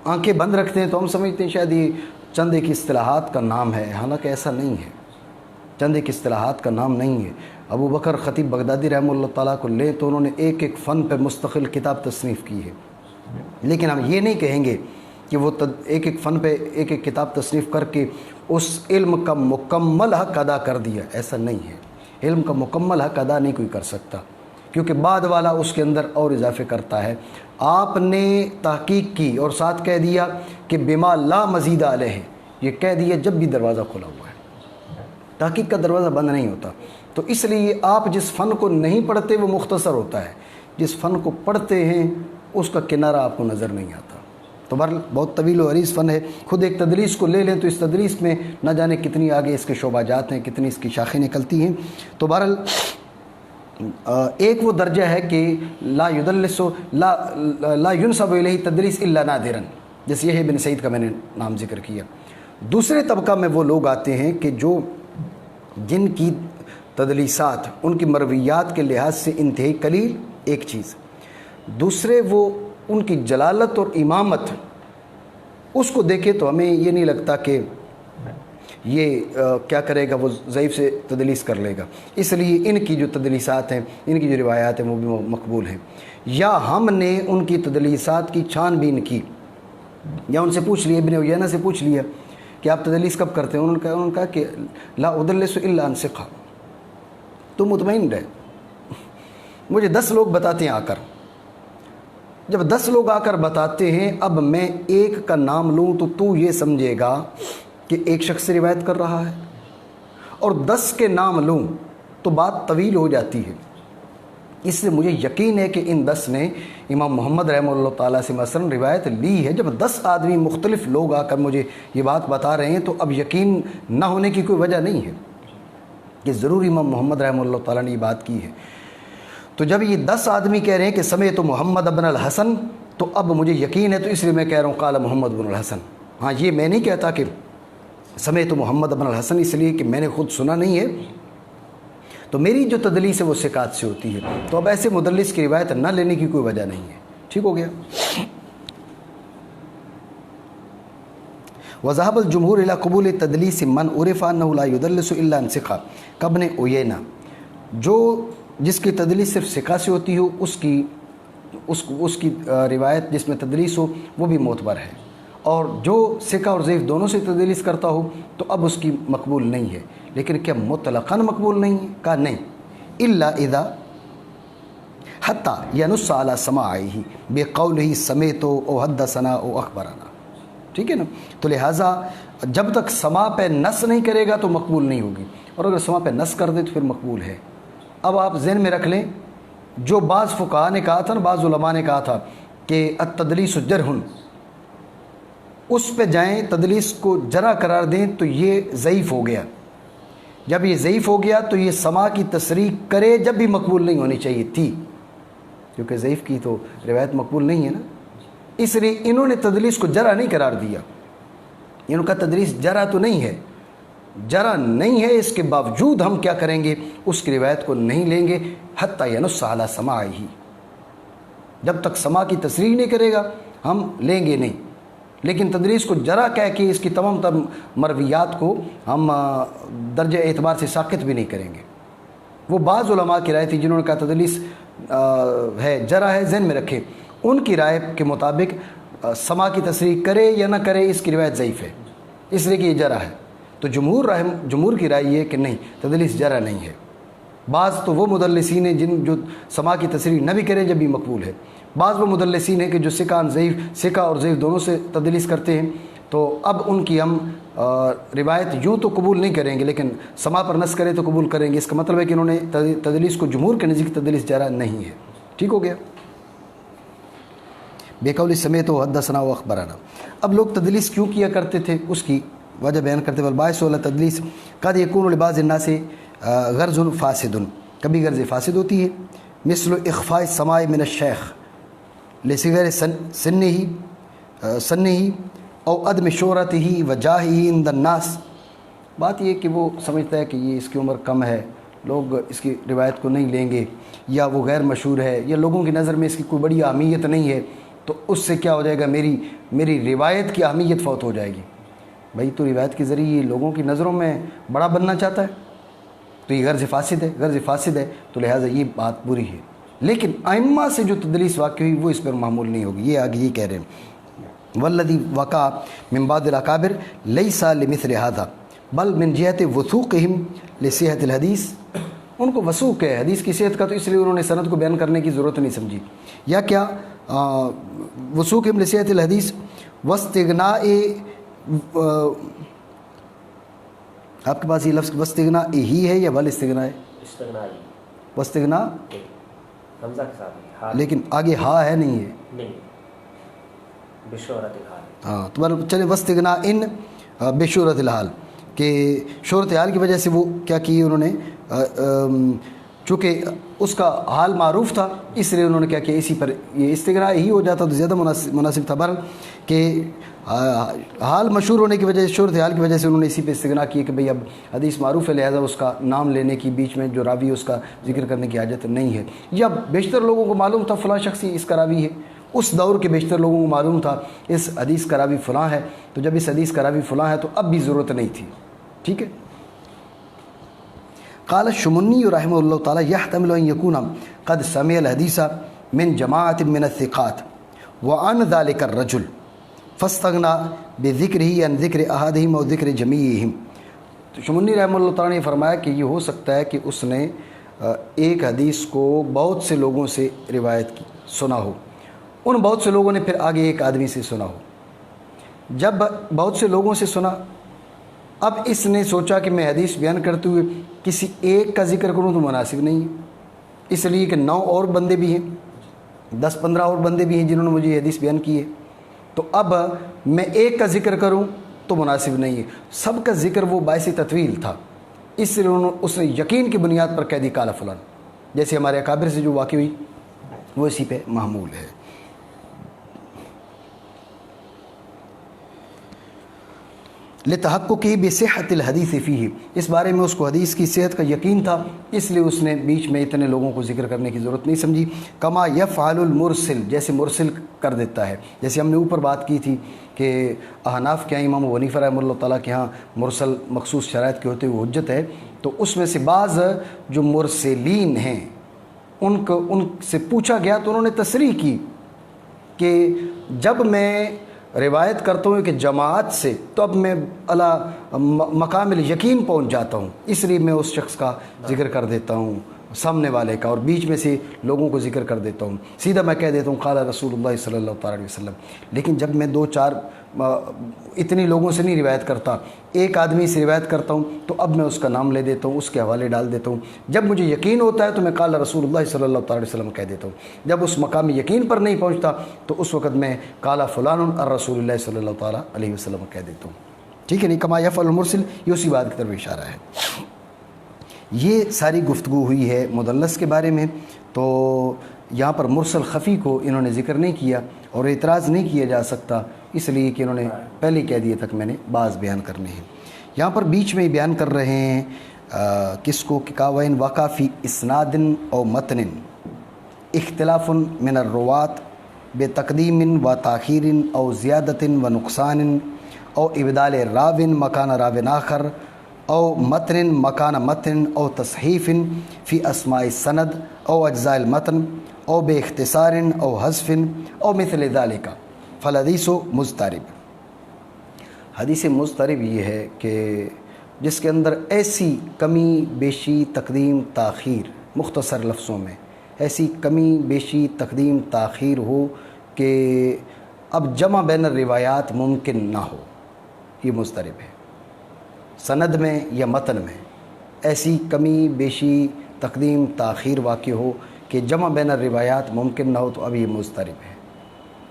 آنکھیں بند رکھتے ہیں تو ہم سمجھتے ہیں شاید یہ چند ایک اصطلاحات کا نام ہے، حالانکہ ایسا نہیں ہے، چند ایک اصطلاحات کا نام نہیں ہے۔ ابو بکر خطیب بغدادی رحمہ اللہ تعالیٰ کو لیں تو انہوں نے ایک ایک فن پہ مستقل کتاب تصنیف کی ہے، لیکن ہم یہ نہیں کہیں گے کہ وہ ایک ایک فن پہ ایک ایک کتاب تصنیف کر کے اس علم کا مکمل حق ادا کر دیا، ایسا نہیں ہے۔ علم کا مکمل حق ادا نہیں کوئی کر سکتا، کیونکہ بعد والا اس کے اندر اور اضافے کرتا ہے۔ آپ نے تحقیق کی اور ساتھ کہہ دیا کہ بما لا مزید علیہ، یہ کہہ دیا جب بھی دروازہ کھلا ہوا ہے، تحقیق کا دروازہ بند نہیں ہوتا۔ تو اس لیے آپ جس فن کو نہیں پڑھتے وہ مختصر ہوتا ہے، جس فن کو پڑھتے ہیں اس کا کنارہ آپ کو نظر نہیں آتا۔ تو بہرحال بہت طویل و عریض فن ہے، خود ایک تدریس کو لے لیں تو اس تدریس میں نہ جانے کتنی آگے اس کے شعبہ جات ہیں، کتنی اس کی شاخیں نکلتی ہیں۔ تو بہرحال ایک وہ درجہ ہے کہ لا یدلس لا ینسب الیہ تدریس الا نادرا، جیسے یہ بن سعید کا میں نے نام ذکر کیا۔ دوسرے طبقہ میں وہ لوگ آتے ہیں کہ جن کی تدلیسات ان کی مرویات کے لحاظ سے انتہائی قلیل ایک چیز، دوسرے وہ ان کی جلالت اور امامت، اس کو دیکھے تو ہمیں یہ نہیں لگتا کہ یہ کیا کرے گا، وہ ضعیف سے تدلیس کر لے گا، اس لیے ان کی جو تدلیسات ہیں، ان کی جو روایات ہیں وہ بھی مقبول ہیں۔ یا ہم نے ان کی تدلیسات کی چھان بین کی، یا ان سے پوچھ لیا، ابن عیینہ سے پوچھ لیا کہ آپ تدلیس کب کرتے ہیں، انہوں نے کہا کہ لا ادلس الا عن ثقہ، تو مطمئن رہے، مجھے 10 لوگ بتاتے ہیں آ کر، جب 10 لوگ آ کر بتاتے ہیں اب میں ایک کا نام لوں تو یہ سمجھے گا کہ ایک شخص سے روایت کر رہا ہے، اور 10 کے نام لوں تو بات طویل ہو جاتی ہے۔ اس سے مجھے یقین ہے کہ ان 10 نے امام محمد رحمہ اللہ تعالیٰ سے مثلا روایت لی ہے۔ جب 10 آدمی مختلف لوگ آ کر مجھے یہ بات بتا رہے ہیں تو اب یقین نہ ہونے کی کوئی وجہ نہیں ہے کہ ضرور امام محمد رحمہ اللہ تعالیٰ نے یہ بات کی ہے۔ تو جب یہ 10 آدمی کہہ رہے ہیں کہ سمعت محمد بن الحسن، تو اب مجھے یقین ہے، تو اس لیے میں کہہ رہا ہوں قال محمد بن الحسن۔ ہاں، یہ میں نہیں کہتا کہ سمعت محمد بن الحسن اس لیے کہ میں نے خود سنا نہیں ہے، تو میری جو تدلیس ہے وہ ثقات سے ہوتی ہے، تو اب ایسے مدلس کی روایت نہ لینے کی کوئی وجہ نہیں ہے۔ ٹھیک ہو گیا۔ وذهب الجمهور الى قبول تدلیس من عرف انه لا يدلس الا عن ثقہ کابن عیینہ، جس کی تدلیس صرف ثقہ سے ہوتی ہو اس کی روایت جس میں تدلیس ہو وہ بھی معتبر ہے، اور جو ثقہ اور ضعیف دونوں سے تدلیس کرتا ہو تو اب اس کی مقبول نہیں ہے۔ لیکن کیا مطلقاً مقبول نہیں ہے؟ کہا نہیں، الا اذا حتی ینص علی سماعہ بقولہ سمعت او حدثنا او اخبرنا۔ ٹھیک ہے نا؟ تو لہٰذا جب تک سماع پہ نص نہیں کرے گا تو مقبول نہیں ہوگی، اور اگر سماع پہ نص کر دے تو پھر مقبول ہے۔ اب آپ ذہن میں رکھ لیں، جو بعض فقہاء نے کہا تھا نا، بعض علماء نے کہا تھا کہ التدلیس جرح، اس پہ جائیں، تدلیس کو جرح قرار دیں تو یہ ضعیف ہو گیا۔ جب یہ ضعیف ہو گیا تو یہ سماع کی تصریح کرے جب بھی مقبول نہیں ہونی چاہیے تھی، کیونکہ ضعیف کی تو روایت مقبول نہیں ہے نا، اس لیے انہوں نے تدلیس کو جرح نہیں قرار دیا۔ انہوں کا تدلیس جرح تو نہیں ہے، جرح نہیں ہے، اس کے باوجود ہم کیا کریں گے، اس کی روایت کو نہیں لیں گے حتی ینص علی سماعہ، جب تک سماع کی تصریح نہیں کرے گا ہم لیں گے نہیں۔ لیکن تدلیس کو جرح کہہ کے اس کی تمام تر مرویات کو ہم درجہ اعتبار سے ساقط بھی نہیں کریں گے۔ وہ بعض علماء کی رائے تھی جنہوں نے کہا تدلیس ہے، جرح ہے، ذہن میں رکھیں، ان کی رائے کے مطابق سماع کی تصریح کرے یا نہ کرے اس کی روایت ضعیف ہے، اس لیے کہ یہ جرح ہے۔ تو جمہور کی رائے یہ ہے کہ نہیں، تدلیس جرح نہیں ہے۔ بعض تو وہ مدلسین ہیں جو سماع کی تصریح نہ بھی کریں جب بھی مقبول ہے، بعض وہ مدلسین ہیں کہ جو ثقہ اور ضعیف دونوں سے تدلیس کرتے ہیں، تو اب ان کی ہم روایت یوں تو قبول نہیں کریں گے، لیکن سماع پر نص کرے تو قبول کریں گے۔ اس کا مطلب ہے کہ انہوں نے تدلیس کو جمہور کے نزدیک تدلیس جرح نہیں ہے۔ ٹھیک ہو گیا۔ بے قول سمیت و حدثنا و اخبرنا۔ اب لوگ تدلیس کیوں کیا کرتے تھے اس کی وجہ بیان کرتے ہیں، والباعث علی تدلیس قد یکون لبعض الناس غرض فاسد، کبھی غرض فاسد ہوتی ہے، مثل اخفاء السماع من الشیخ لصغر سنہ، او عدم شہرت ہی وجاہی عند الناس، بات یہ کہ وہ سمجھتا ہے کہ یہ اس کی عمر کم ہے، لوگ اس کی روایت کو نہیں لیں گے، یا وہ غیر مشہور ہے، یا لوگوں کی نظر میں اس کی کوئی بڑی اہمیت نہیں ہے، تو اس سے کیا ہو جائے گا، میری روایت کی اہمیت فوت ہو جائے گی۔ بھائی تو روایت کے ذریعے لوگوں کی نظروں میں بڑا بننا چاہتا ہے، تو یہ غرض فاسد ہے، تو لہٰذا یہ بات بری ہے۔ لیکن ائمہ سے جو تدلیس واقع ہوئی وہ اس پر معمول نہیں ہوگی۔ یہ آگے یہ کہہ رہے ہیں والذی وقع من بعض الاکابر لیس لمثل هذا بل من جہت وثوقہم لصحت الحدیث، ان کو وثوق ہے حدیث کی صحت کا، تو اس لیے انہوں نے سند کو بیان کرنے کی ضرورت نہیں سمجھی، یا کیا وثوقہم لصحت الحدیث واستغناء، آپ کے پاس یہ لفظ واستغناء ہی ہے یا والاستغناء ہے؟ واستغناء حمزہ کے ساتھ، لیکن آگے ہا ہے نہیں ہے، نہیں بشہرت الحال، ہاں تو چلے واستغناء ان بشہرت الحال، کہ شہرت حال کی وجہ سے وہ کیا کی انہوں نے، چونکہ اس کا حال معروف تھا اس لیے انہوں نے کیا کیا، اسی پر یہ استغناء ہی ہو جاتا تو زیادہ مناسب تھا، بہرحال کہ حال مشہور ہونے کی وجہ سے، شہرت حال کی وجہ سے انہوں نے اسی پہ استغناء کی کہ بھئی اب حدیث معروف ہے، لہذا اس کا نام لینے کی، بیچ میں جو راوی اس کا ذکر کرنے کی حاجت نہیں ہے، یا بیشتر لوگوں کو معلوم تھا فلاں شخص اس کا راوی ہے، اس دور کے بیشتر لوگوں کو معلوم تھا اس حدیث کا راوی فلاں ہے، تو جب اس حدیث کا راوی فلاں ہے تو اب بھی ضرورت نہیں تھی، ٹھیک ہے۔ قال الشمنی رحمہ اللہ تعالی يحتمل ان يكون قد سمع الحديث من جماعة من الثقات وعن ذلك الرجل فاستغنى بذكره عن ذکر احدهم او ذکر جميعهم، تو شمنی رحمہ اللہ تعالی نے فرمایا کہ یہ ہو سکتا ہے کہ اس نے ایک حدیث کو بہت سے لوگوں سے روایت کی، سنا ہو، ان بہت سے لوگوں نے پھر آگے ایک آدمی سے سنا ہو، جب بہت سے لوگوں سے سنا، اب اس نے سوچا کہ میں حدیث بیان کرتے ہوئے کسی ایک کا ذکر کروں تو مناسب نہیں ہے، اس لیے کہ 9 اور بندے بھی ہیں، 10-15 اور بندے بھی ہیں جنہوں نے مجھے یہ حدیث بیان کی ہے، تو اب میں ایک کا ذکر کروں تو مناسب نہیں ہے، سب کا ذکر وہ باعث تطویل تھا، اس لیے اس نے یقین کی بنیاد پر کہہ دی قال فلان، جیسے ہمارے اکابر سے جو واقع ہوئی وہ اسی پہ محمول ہے۔ لتحققی بصحت الحدیث فیہ، اس بارے میں اس کو حدیث کی صحت کا یقین تھا، اس لیے اس نے بیچ میں اتنے لوگوں کو ذکر کرنے کی ضرورت نہیں سمجھی۔ کما یفعل المرسل، جیسے مرسل کر دیتا ہے، جیسے ہم نے اوپر بات کی تھی کہ احناف کے امام ابو حنیفہ رحمہ اللہ تعالیٰ کے ہاں مرسل مخصوص شرائط کے ہوتے ہوئے حجت ہے، تو اس میں سے بعض جو مرسلین ہیں ان سے پوچھا گیا تو انہوں نے تصریح کی کہ جب میں روایت کرتا ہوں کہ جماعت سے تو اب میں مقام الیقین پہنچ جاتا ہوں، اس لیے میں اس شخص کا ذکر کر دیتا ہوں، سامنے والے کا، اور بیچ میں سے لوگوں کو ذکر کر دیتا ہوں، سیدھا میں کہہ دیتا ہوں قال رسول اللہ صلی اللہ تعالیٰ علیہ وسلم۔ لیکن جب میں 2-4 اتنی لوگوں سے نہیں روایت کرتا، ایک آدمی سے روایت کرتا ہوں تو اب میں اس کا نام لے دیتا ہوں، اس کے حوالے ڈال دیتا ہوں، جب مجھے یقین ہوتا ہے تو میں قال رسول اللہ صلی اللہ تعالیٰ علیہ وسلم کہہ دیتا ہوں، جب اس مقام یقین پر نہیں پہنچتا تو اس وقت میں قال فلان الرسول اللہ صلی اللہ تعالیٰ علیہ وسلم کہہ دیتا ہوں، ٹھیک ہے نہیں۔ کما یفعل المرسل، یہ اسی بات کی طرف اشارہ ہے۔ یہ ساری گفتگو ہوئی ہے مدلس کے بارے میں، تو یہاں پر مرسل خفی کو انہوں نے ذکر نہیں کیا اور اعتراض نہیں کیا جا سکتا، اس لیے کہ انہوں نے پہلے کہہ دیا تھا کہ میں نے بعض بیان کرنے ہیں۔ یہاں پر بیچ میں بیان کر رہے ہیں کس کو کہ کاوین وقع فی اسناد او متن اختلاف من الروات بتقدیم و تاخیر او زیادت و نقصان او ابدال راو مکان راو آخر او متن مکان متن او تصحیف فی اسماء السند او اجزاء المتن او بے اختصار او حذف او مثل ذالک فالحدیث مضطرب۔ حدیث مضطرب یہ ہے کہ جس کے اندر ایسی کمی بیشی تقدیم تاخیر، مختصر لفظوں میں ایسی کمی بیشی تقدیم تاخیر ہو کہ اب جمع بین الروایات ممکن نہ ہو، یہ مضطرب ہے۔ سند میں یا متن میں ایسی کمی بیشی تقدیم تاخیر واقع ہو کہ جمع بین الروایات ممکن نہ ہو تو اب یہ مضطرب ہے۔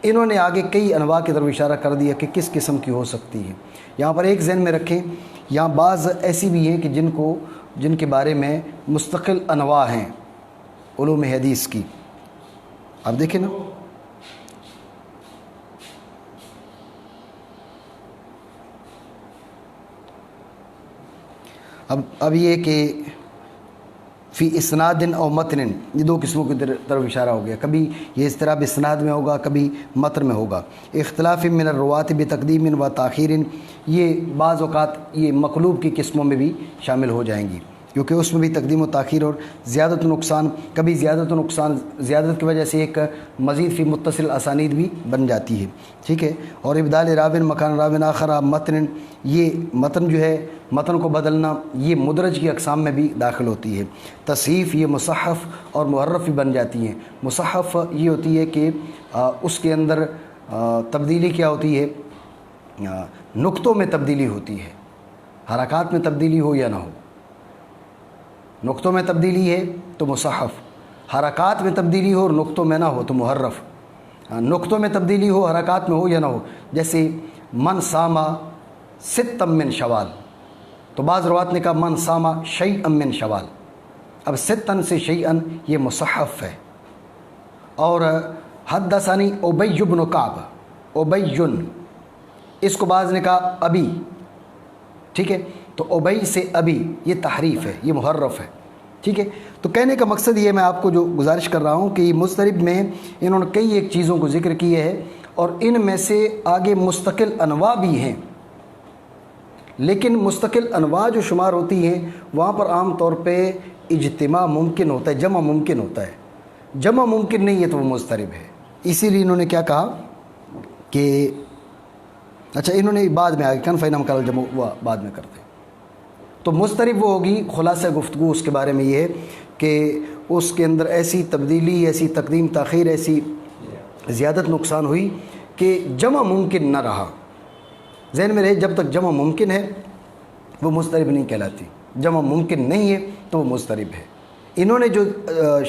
انہوں نے آگے کئی انواع کی طرف اشارہ کر دیا کہ کس قسم کی ہو سکتی ہے۔ یہاں پر ایک ذہن میں رکھیں، یہاں بعض ایسی بھی ہیں کہ جن کے بارے میں مستقل انواع ہیں علوم حدیث کی، اب دیکھیں نا، اب یہ کہ فی اسناد او متن، یہ دو قسموں کی طرف اشارہ ہو گیا، کبھی یہ اضطراب اسناد میں ہوگا، کبھی متن میں ہوگا۔ اختلاف من الروات بتقدیم و تاخیر، یہ بعض اوقات یہ مقلوب کی قسموں میں بھی شامل ہو جائیں گی، کیونکہ اس میں بھی تقدیم و تاخیر اور زیادت و نقصان، کبھی زیادت و نقصان، زیادت کی وجہ سے ایک مزید فی متصل اسانید بھی بن جاتی ہے، ٹھیک ہے۔ اور ابدال راون مکان راون آخر متن، یہ متن جو ہے متن کو بدلنا، یہ مدرج کی اقسام میں بھی داخل ہوتی ہے۔ تصحیف، یہ مصحف اور محرف بھی بن جاتی ہیں۔ مصحف یہ ہوتی ہے کہ اس کے اندر تبدیلی کیا ہوتی ہے، نقطوں میں تبدیلی ہوتی ہے، حرکات میں تبدیلی ہو یا نہ ہو۔ نقطوں میں تبدیلی ہے تو مصحف، حرکات میں تبدیلی ہو اور نقطوں میں نہ ہو تو محرف۔ نقطوں میں تبدیلی ہو، حرکات میں ہو یا نہ ہو، جیسے من ساما ستم من شوال، تو بعض روات نے کہا من ساما شیئا من شوال، اب ستن سے شیئن یہ مصحف ہے۔ اور حدثنی ابی بن کعب، ابیٌ، اس کو بعض نے کہا ابی، ٹھیک ہے، تو ابی سے ابی یہ تحریف ہے، یہ محرف ہے، ٹھیک ہے۔ تو کہنے کا مقصد یہ میں آپ کو جو گزارش کر رہا ہوں کہ مضطرب میں انہوں نے کئی ایک چیزوں کو ذکر کیے ہے، اور ان میں سے آگے مستقل انواع بھی ہیں، لیکن مستقل انواع جو شمار ہوتی ہیں وہاں پر عام طور پہ اجتماع ممکن ہوتا ہے، جمع ممکن ہوتا ہے، جمع ممکن نہیں ہے تو وہ مضطرب ہے۔ اسی لیے انہوں نے کیا کہا کہ اچھا انہوں نے بعد میں آگے کن فینم کل جمع ہوا بعد میں کرتے، تو مضطرب وہ ہوگی۔ خلاصہ گفتگو اس کے بارے میں یہ ہے کہ اس کے اندر ایسی تبدیلی، ایسی تقدیم تاخیر، ایسی زیادت نقصان ہوئی کہ جمع ممکن نہ رہا۔ ذہن میں رہے جب تک جمع ممکن ہے وہ مضطرب نہیں کہلاتی، جمع ممکن نہیں ہے تو وہ مضطرب ہے۔ انہوں نے جو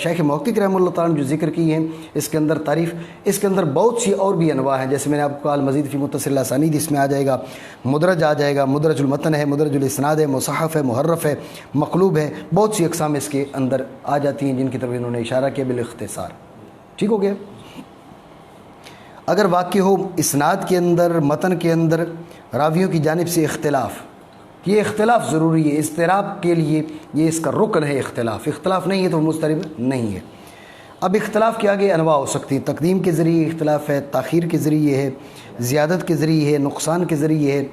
شیخ محقق رحمہ اللہ تعالیٰ نے جو ذکر کی ہیں اس کے اندر تعریف، اس کے اندر بہت سی اور بھی انواع ہیں، جیسے میں نے آپ کو کہا مزید فی متصل اسانید، اس میں آ جائے گا مدرج، آ جائے گا مدرج المتن ہے، مدرج الاسناد ہے، مصحف ہے، محرف ہے، مقلوب ہے، بہت سی اقسام اس کے اندر آ جاتی ہیں جن کی طرف انہوں نے اشارہ کیا بالاختصار، ٹھیک ہو گیا۔ اگر واقع ہو اسناد کے اندر، متن کے اندر راویوں کی جانب سے اختلاف، یہ اختلاف ضروری ہے، اضطراب کے لیے یہ اس کا رکن ہے اختلاف، اختلاف نہیں ہے تو مضطرب نہیں ہے۔ اب اختلاف کے آگے انواع ہو سکتی ہیں، تقدیم کے ذریعے اختلاف ہے، تاخیر کے ذریعے ہے، زیادت کے ذریعے ہے، نقصان کے ذریعے ہے،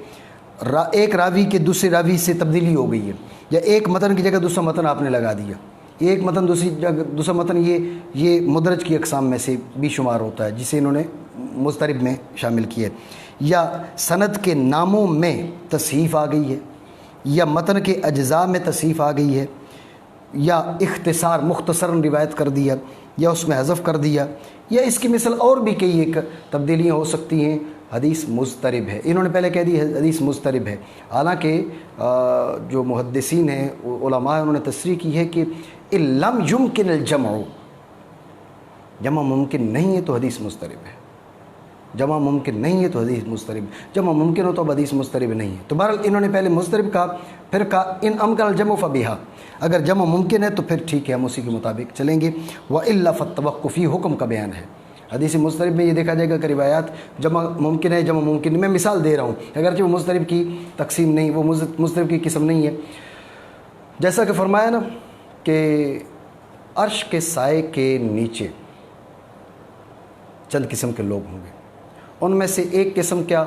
ایک راوی کے دوسرے راوی سے تبدیلی ہو گئی ہے، یا ایک متن کی جگہ دوسرا متن آپ نے لگا دیا، ایک متن دوسری جگہ دوسرا متن، یہ مدرج کی اقسام میں سے بھی شمار ہوتا ہے جسے انہوں نے مضطرب میں شامل کیا ہے۔ یا سند کے ناموں میں تصحیف آ گئی ہے، یا متن کے اجزاء میں تصحیف آ گئی ہے، یا اختصار مختصراً روایت کر دیا، یا اس میں حذف کر دیا، یا اس کی مثل اور بھی کئی ایک تبدیلیاں ہو سکتی ہیں، حدیث مضطرب ہے۔ انہوں نے پہلے کہہ دی حدیث مضطرب ہے، حالانکہ جو محدثین ہیں علماء انہوں نے تصریح کی ہے کہ لم یمکن الجمع، جمع ممکن نہیں ہے تو حدیث مضطرب ہے، جمع ممکن نہیں ہے تو حدیث مضطرب، جمع ممکن ہو تو اب حدیث مضطرب نہیں ہے۔ تو بہرحال انہوں نے پہلے مضطرب کہا، پھر کہا ان امکن الجمع فبہا، اگر جمع ممکن ہے تو پھر ٹھیک ہے ہم اسی کے مطابق چلیں گے۔ وَإِلَّا فَالتَّوَقُّفِ حکم کا بیان ہے۔ حدیث مضطرب میں یہ دیکھا جائے گا کہ روایات جمع ممکن ہے، جمع ممکن نہیں، میں مثال دے رہا ہوں اگرچہ وہ مضطرب کی تقسیم نہیں، وہ مضطرب کی قسم نہیں ہے۔ جیسا کہ فرمایا نا کہ عرش کے سائے کے نیچے چند قسم کے لوگ ہوں گے، ان میں سے ایک قسم کیا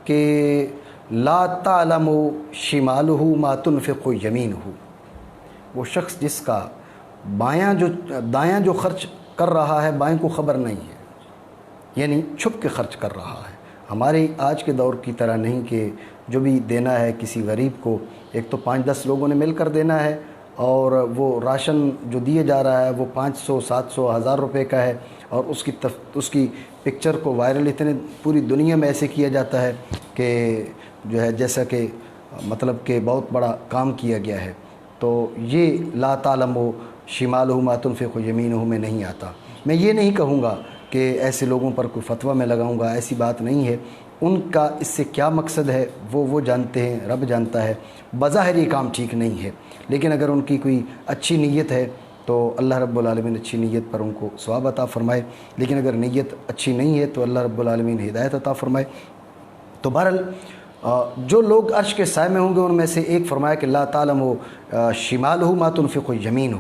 کہ لا تعلم شمالہ ما تنفق یمینہ، وہ شخص جس کا دایاں جو خرچ کر رہا ہے بائیں کو خبر نہیں ہے، یعنی چھپ کے خرچ کر رہا ہے۔ ہمارے آج کے دور کی طرح نہیں کہ جو بھی دینا ہے کسی غریب کو ایک تو 5-10 لوگوں نے مل کر دینا ہے، اور وہ راشن جو دیے جا رہا ہے وہ 500 700 1000 روپے کا ہے، اور اس کی پکچر کو وائرل اتنے پوری دنیا میں ایسے کیا جاتا ہے کہ جو ہے جیسا کہ مطلب کہ بہت بڑا کام کیا گیا ہے۔ تو یہ لا تعلم شمالہ ما تنفق یمینہ میں نہیں آتا۔ میں یہ نہیں کہوں گا کہ ایسے لوگوں پر کوئی فتویٰ میں لگاؤں گا، ایسی بات نہیں ہے، ان کا اس سے کیا مقصد ہے وہ جانتے ہیں، رب جانتا ہے۔ بظاہر یہ کام ٹھیک نہیں ہے، لیکن اگر ان کی کوئی اچھی نیت ہے تو اللہ رب العالمین اچھی نیت پر ان کو ثواب عطا فرمائے، لیکن اگر نیت اچھی نہیں ہے تو اللہ رب العالمین ہدایت عطا فرمائے۔ تو بہرحال جو لوگ عرش کے سائے میں ہوں گے ان میں سے ایک فرمایا کہ لا تعلم شمالہ ما تنفق یمینہ،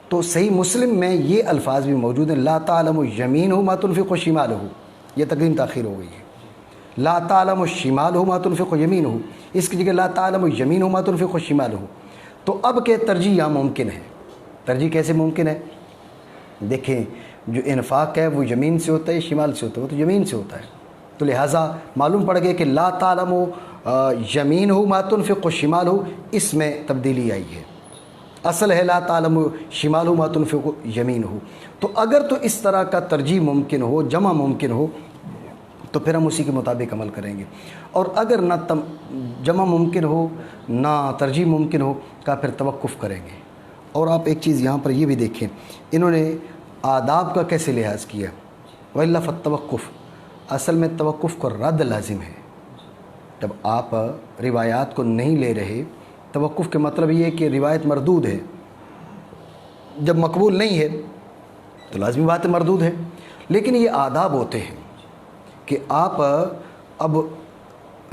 تو صحیح مسلم میں یہ الفاظ بھی موجود ہیں، لا تعلم یمینہ ما تنفق شمالہ، یہ تقدیم تاخیر ہو گئی ہے، لا تعلم شمالہ ما تنفق یمینہ، اس کی جگہ لا تعلم یمینہ ما تنفق شمالہ۔ تو اب کہ ترجیح یہاں ممکن ہے، ترجیح کیسے ممکن ہے؟ دیکھیں جو انفاق ہے وہ یمین سے ہوتا ہے، شمال سے ہوتا ہے، وہ تو یمین سے ہوتا ہے، تو لہٰذا معلوم پڑ گیا کہ لا تعلم یمینہ ما تنفق شمالہ، اس میں تبدیلی آئی ہے، اصل ہے لا تعلم شمالہ ما تنفق یمینہ۔ تو اگر تو اس طرح کا ترجیح ممکن ہو، جمع ممکن ہو، تو پھر ہم اسی کے مطابق عمل کریں گے، اور اگر نہ جمع ممکن ہو نہ ترجیح ممکن ہو کا پھر توقف کریں گے۔ اور آپ ایک چیز یہاں پر یہ بھی دیکھیں، انہوں نے آداب کا کیسے لحاظ کیا، وَإِلَّا فَالتَّوَقُّفُ، اصل میں توقف کو رد لازم ہے۔ جب آپ روایات کو نہیں لے رہے، توقف کے مطلب یہ ہے کہ روایت مردود ہے، جب مقبول نہیں ہے تو لازمی بات ہے مردود ہے، لیکن یہ آداب ہوتے ہیں کہ آپ اب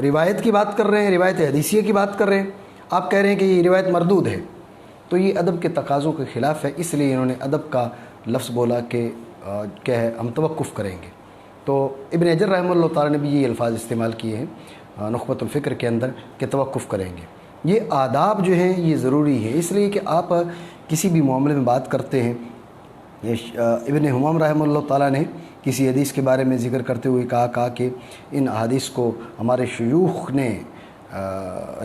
روایت کی بات کر رہے ہیں، روایت حدیثیہ کی بات کر رہے ہیں، آپ کہہ رہے ہیں کہ یہ روایت مردود ہے، تو یہ ادب کے تقاضوں کے خلاف ہے، اس لیے انہوں نے ادب کا لفظ بولا کہ کیا ہے، ہم توقف کریں گے۔ تو ابن حجر رحمہ اللہ تعالیٰ نے بھی یہ الفاظ استعمال کیے ہیں نخبۃ الفکر کے اندر کہ توقف کریں گے۔ یہ آداب جو ہیں یہ ضروری ہے، اس لیے کہ آپ کسی بھی معاملے میں بات کرتے ہیں، ابن حمام رحمہ اللہ تعالیٰ نے کسی حدیث کے بارے میں ذکر کرتے ہوئے کہا کہ ان احادیث کو ہمارے شیوخ نے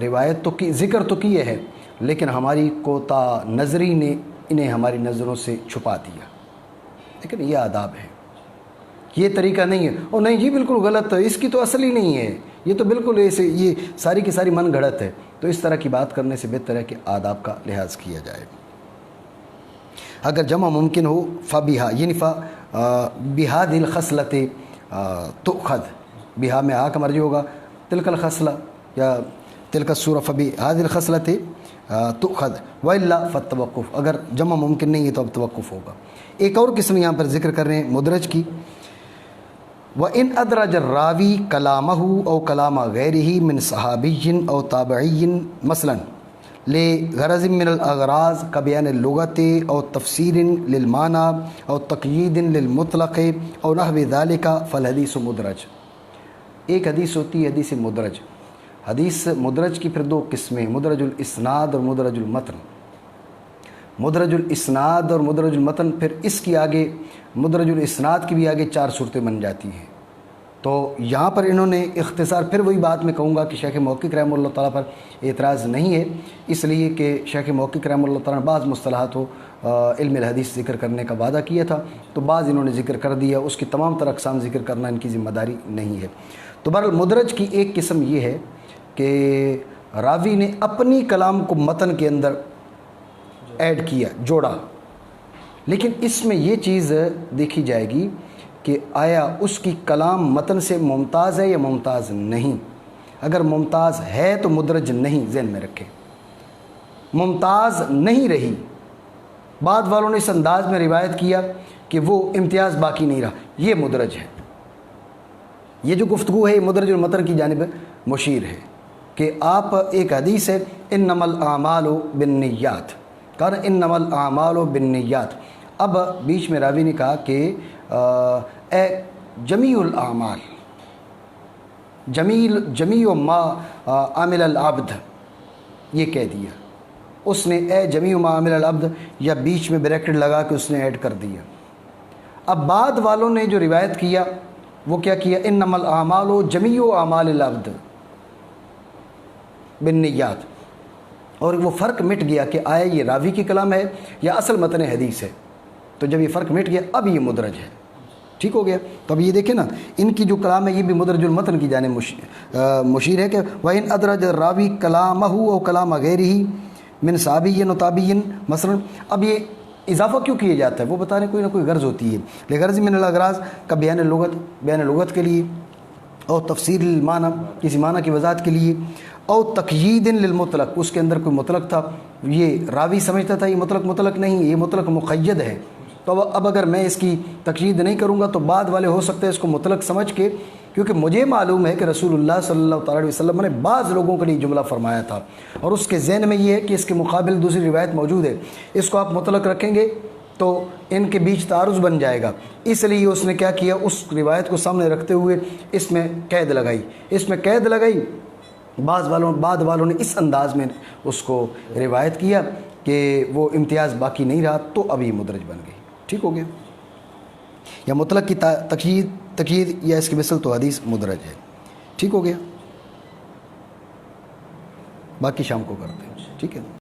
روایت تو کی، ذکر تو کیے ہے، لیکن ہماری کوتا نظری نے انہیں ہماری نظروں سے چھپا دیا۔ لیکن یہ آداب ہے، یہ طریقہ نہیں ہے، اور نہیں جی بالکل غلط ہے، اس کی تو اصل ہی نہیں ہے، یہ تو بالکل ایسے، یہ ساری کی ساری من گھڑت ہے، تو اس طرح کی بات کرنے سے بہتر ہے کہ آداب کا لحاظ کیا جائے۔ اگر جمع ممکن ہو فبیہا، یعنی بہاد الخصلت تؤخذ، بہا میں آ کا مرجع ہوگا تلک الخصلہ یا تلک الصورہ، فبہاد الخصلت تؤخذ والا فالتوقف، اگر جمع ممکن نہیں ہے تو اب توقف ہوگا۔ ایک اور قسم یہاں پر ذکر کر رہے ہیں مدرج کی، وَإِنْ أَدْرَجَ الرَّاوِي كَلَامَهُ أَوْ كَلَامَ غَيْرِهِ مِنْ صَحَابِيٍّ أَوْ تَابِعِيٍّ مثلاً لغرض من الأغراض كبيان اللغة أو تفسير للمعنى أو تقييد للمطلق أو نحو ذلك فالحديث مدرج۔ ایک حدیث ہوتی ہے حدیث مدرج، حدیث مدرج کی پھر دو قسمیں، مدرج الاسناد اور مدرج المتن۔ مدرج الاسناد اور مدرج المتن، پھر اس کی آگے مدرج الاسناد کی بھی آگے چار صورتیں بن جاتی ہیں۔ تو یہاں پر انہوں نے اختصار، پھر وہی بات میں کہوں گا کہ شیخ محقق رحمہ اللہ تعالیٰ پر اعتراض نہیں ہے، اس لیے کہ شیخ محقق رحمہ اللہ تعالیٰ نے بعض مصطلحات و علم الحدیث ذکر کرنے کا وعدہ کیا تھا، تو بعض انہوں نے ذکر کر دیا، اس کی تمام تر اقسام ذکر کرنا ان کی ذمہ داری نہیں ہے۔ تو بہرحال مدرج کی ایک قسم یہ ہے کہ راوی نے اپنی کلام کو متن کے اندر ایڈ کیا، جوڑا، لیکن اس میں یہ چیز دیکھی جائے گی کہ آیا اس کی کلام متن سے ممتاز ہے یا ممتاز نہیں۔ اگر ممتاز ہے تو مدرج نہیں، ذہن میں رکھیں، ممتاز نہیں رہی، بعد والوں نے اس انداز میں روایت کیا کہ وہ امتیاز باقی نہیں رہا، یہ مدرج ہے۔ یہ جو گفتگو ہے یہ مدرج المتن کی جانب مشیر ہے کہ آپ ایک حدیث ہے انما الاعمال بالنیات، کہا انما الاعمال بالنیات، اب بیچ میں راوی نے کہا کہ اے جمیع الاعمال، جمیع ما عمل العبد، یہ کہہ دیا اس نے، اے جمیع ما عمل العبد، یا بیچ میں بریکٹ لگا کے اس نے ایڈ کر دیا۔ اب بعد والوں نے جو روایت کیا وہ کیا کیا، انما الاعمال جمیع اعمال العبد بالنیات، اور وہ فرق مٹ گیا کہ آیا یہ راوی کی کلام ہے یا اصل متن حدیث ہے۔ تو جب یہ فرق مٹ گیا اب یہ مدرج ہے، ٹھیک ہو گیا۔ تو اب یہ دیکھیں نا، ان کی جو کلام ہے یہ بھی مدرج المتن کی جانب مشیر ہے کہ وَإِنْ أَدْرَجَ الرَّاوِي كَلَامَهُ أَوْ كَلَامَ غَيْرِهِ مِنْ صَحَابِيٍّ وَتَابِعٍ مثلا، اب یہ اضافہ کیوں کیا جاتا ہے، وہ بتانے کوئی نہ کوئی غرض ہوتی ہے، لغرض من الاغراض کا بیان لغت، بیان لغت کے لیے، اور تفسیر المعنی، کسی معنی کی وضاحت کے لیے، اور تقیید للمطلق، اس کے اندر کوئی مطلق تھا، یہ راوی سمجھتا تھا یہ مطلق نہیں، یہ مطلق مقید ہے، تو اب اگر میں اس کی تقیید نہیں کروں گا تو بعد والے ہو سکتے ہیں اس کو مطلق سمجھ کے، کیونکہ مجھے معلوم ہے کہ رسول اللہ صلی اللہ تعالی علیہ وسلم نے بعض لوگوں کے لیے جملہ فرمایا تھا، اور اس کے ذہن میں یہ ہے کہ اس کے مقابل دوسری روایت موجود ہے، اس کو آپ مطلق رکھیں گے تو ان کے بیچ تعارض بن جائے گا، اس لیے اس نے کیا کیا، اس روایت کو سامنے رکھتے ہوئے اس میں قید لگائی، بعد والوں نے اس انداز میں اس کو روایت کیا کہ وہ امتیاز باقی نہیں رہا، تو اب یہ مدرج بن گئی۔ ٹھیک ہو گیا، یا مطلق کی تقیید یا اس کی مثل تو حدیث مدرج ہے۔ ٹھیک ہو گیا، باقی شام کو کرتے ہیں، ٹھیک ہے۔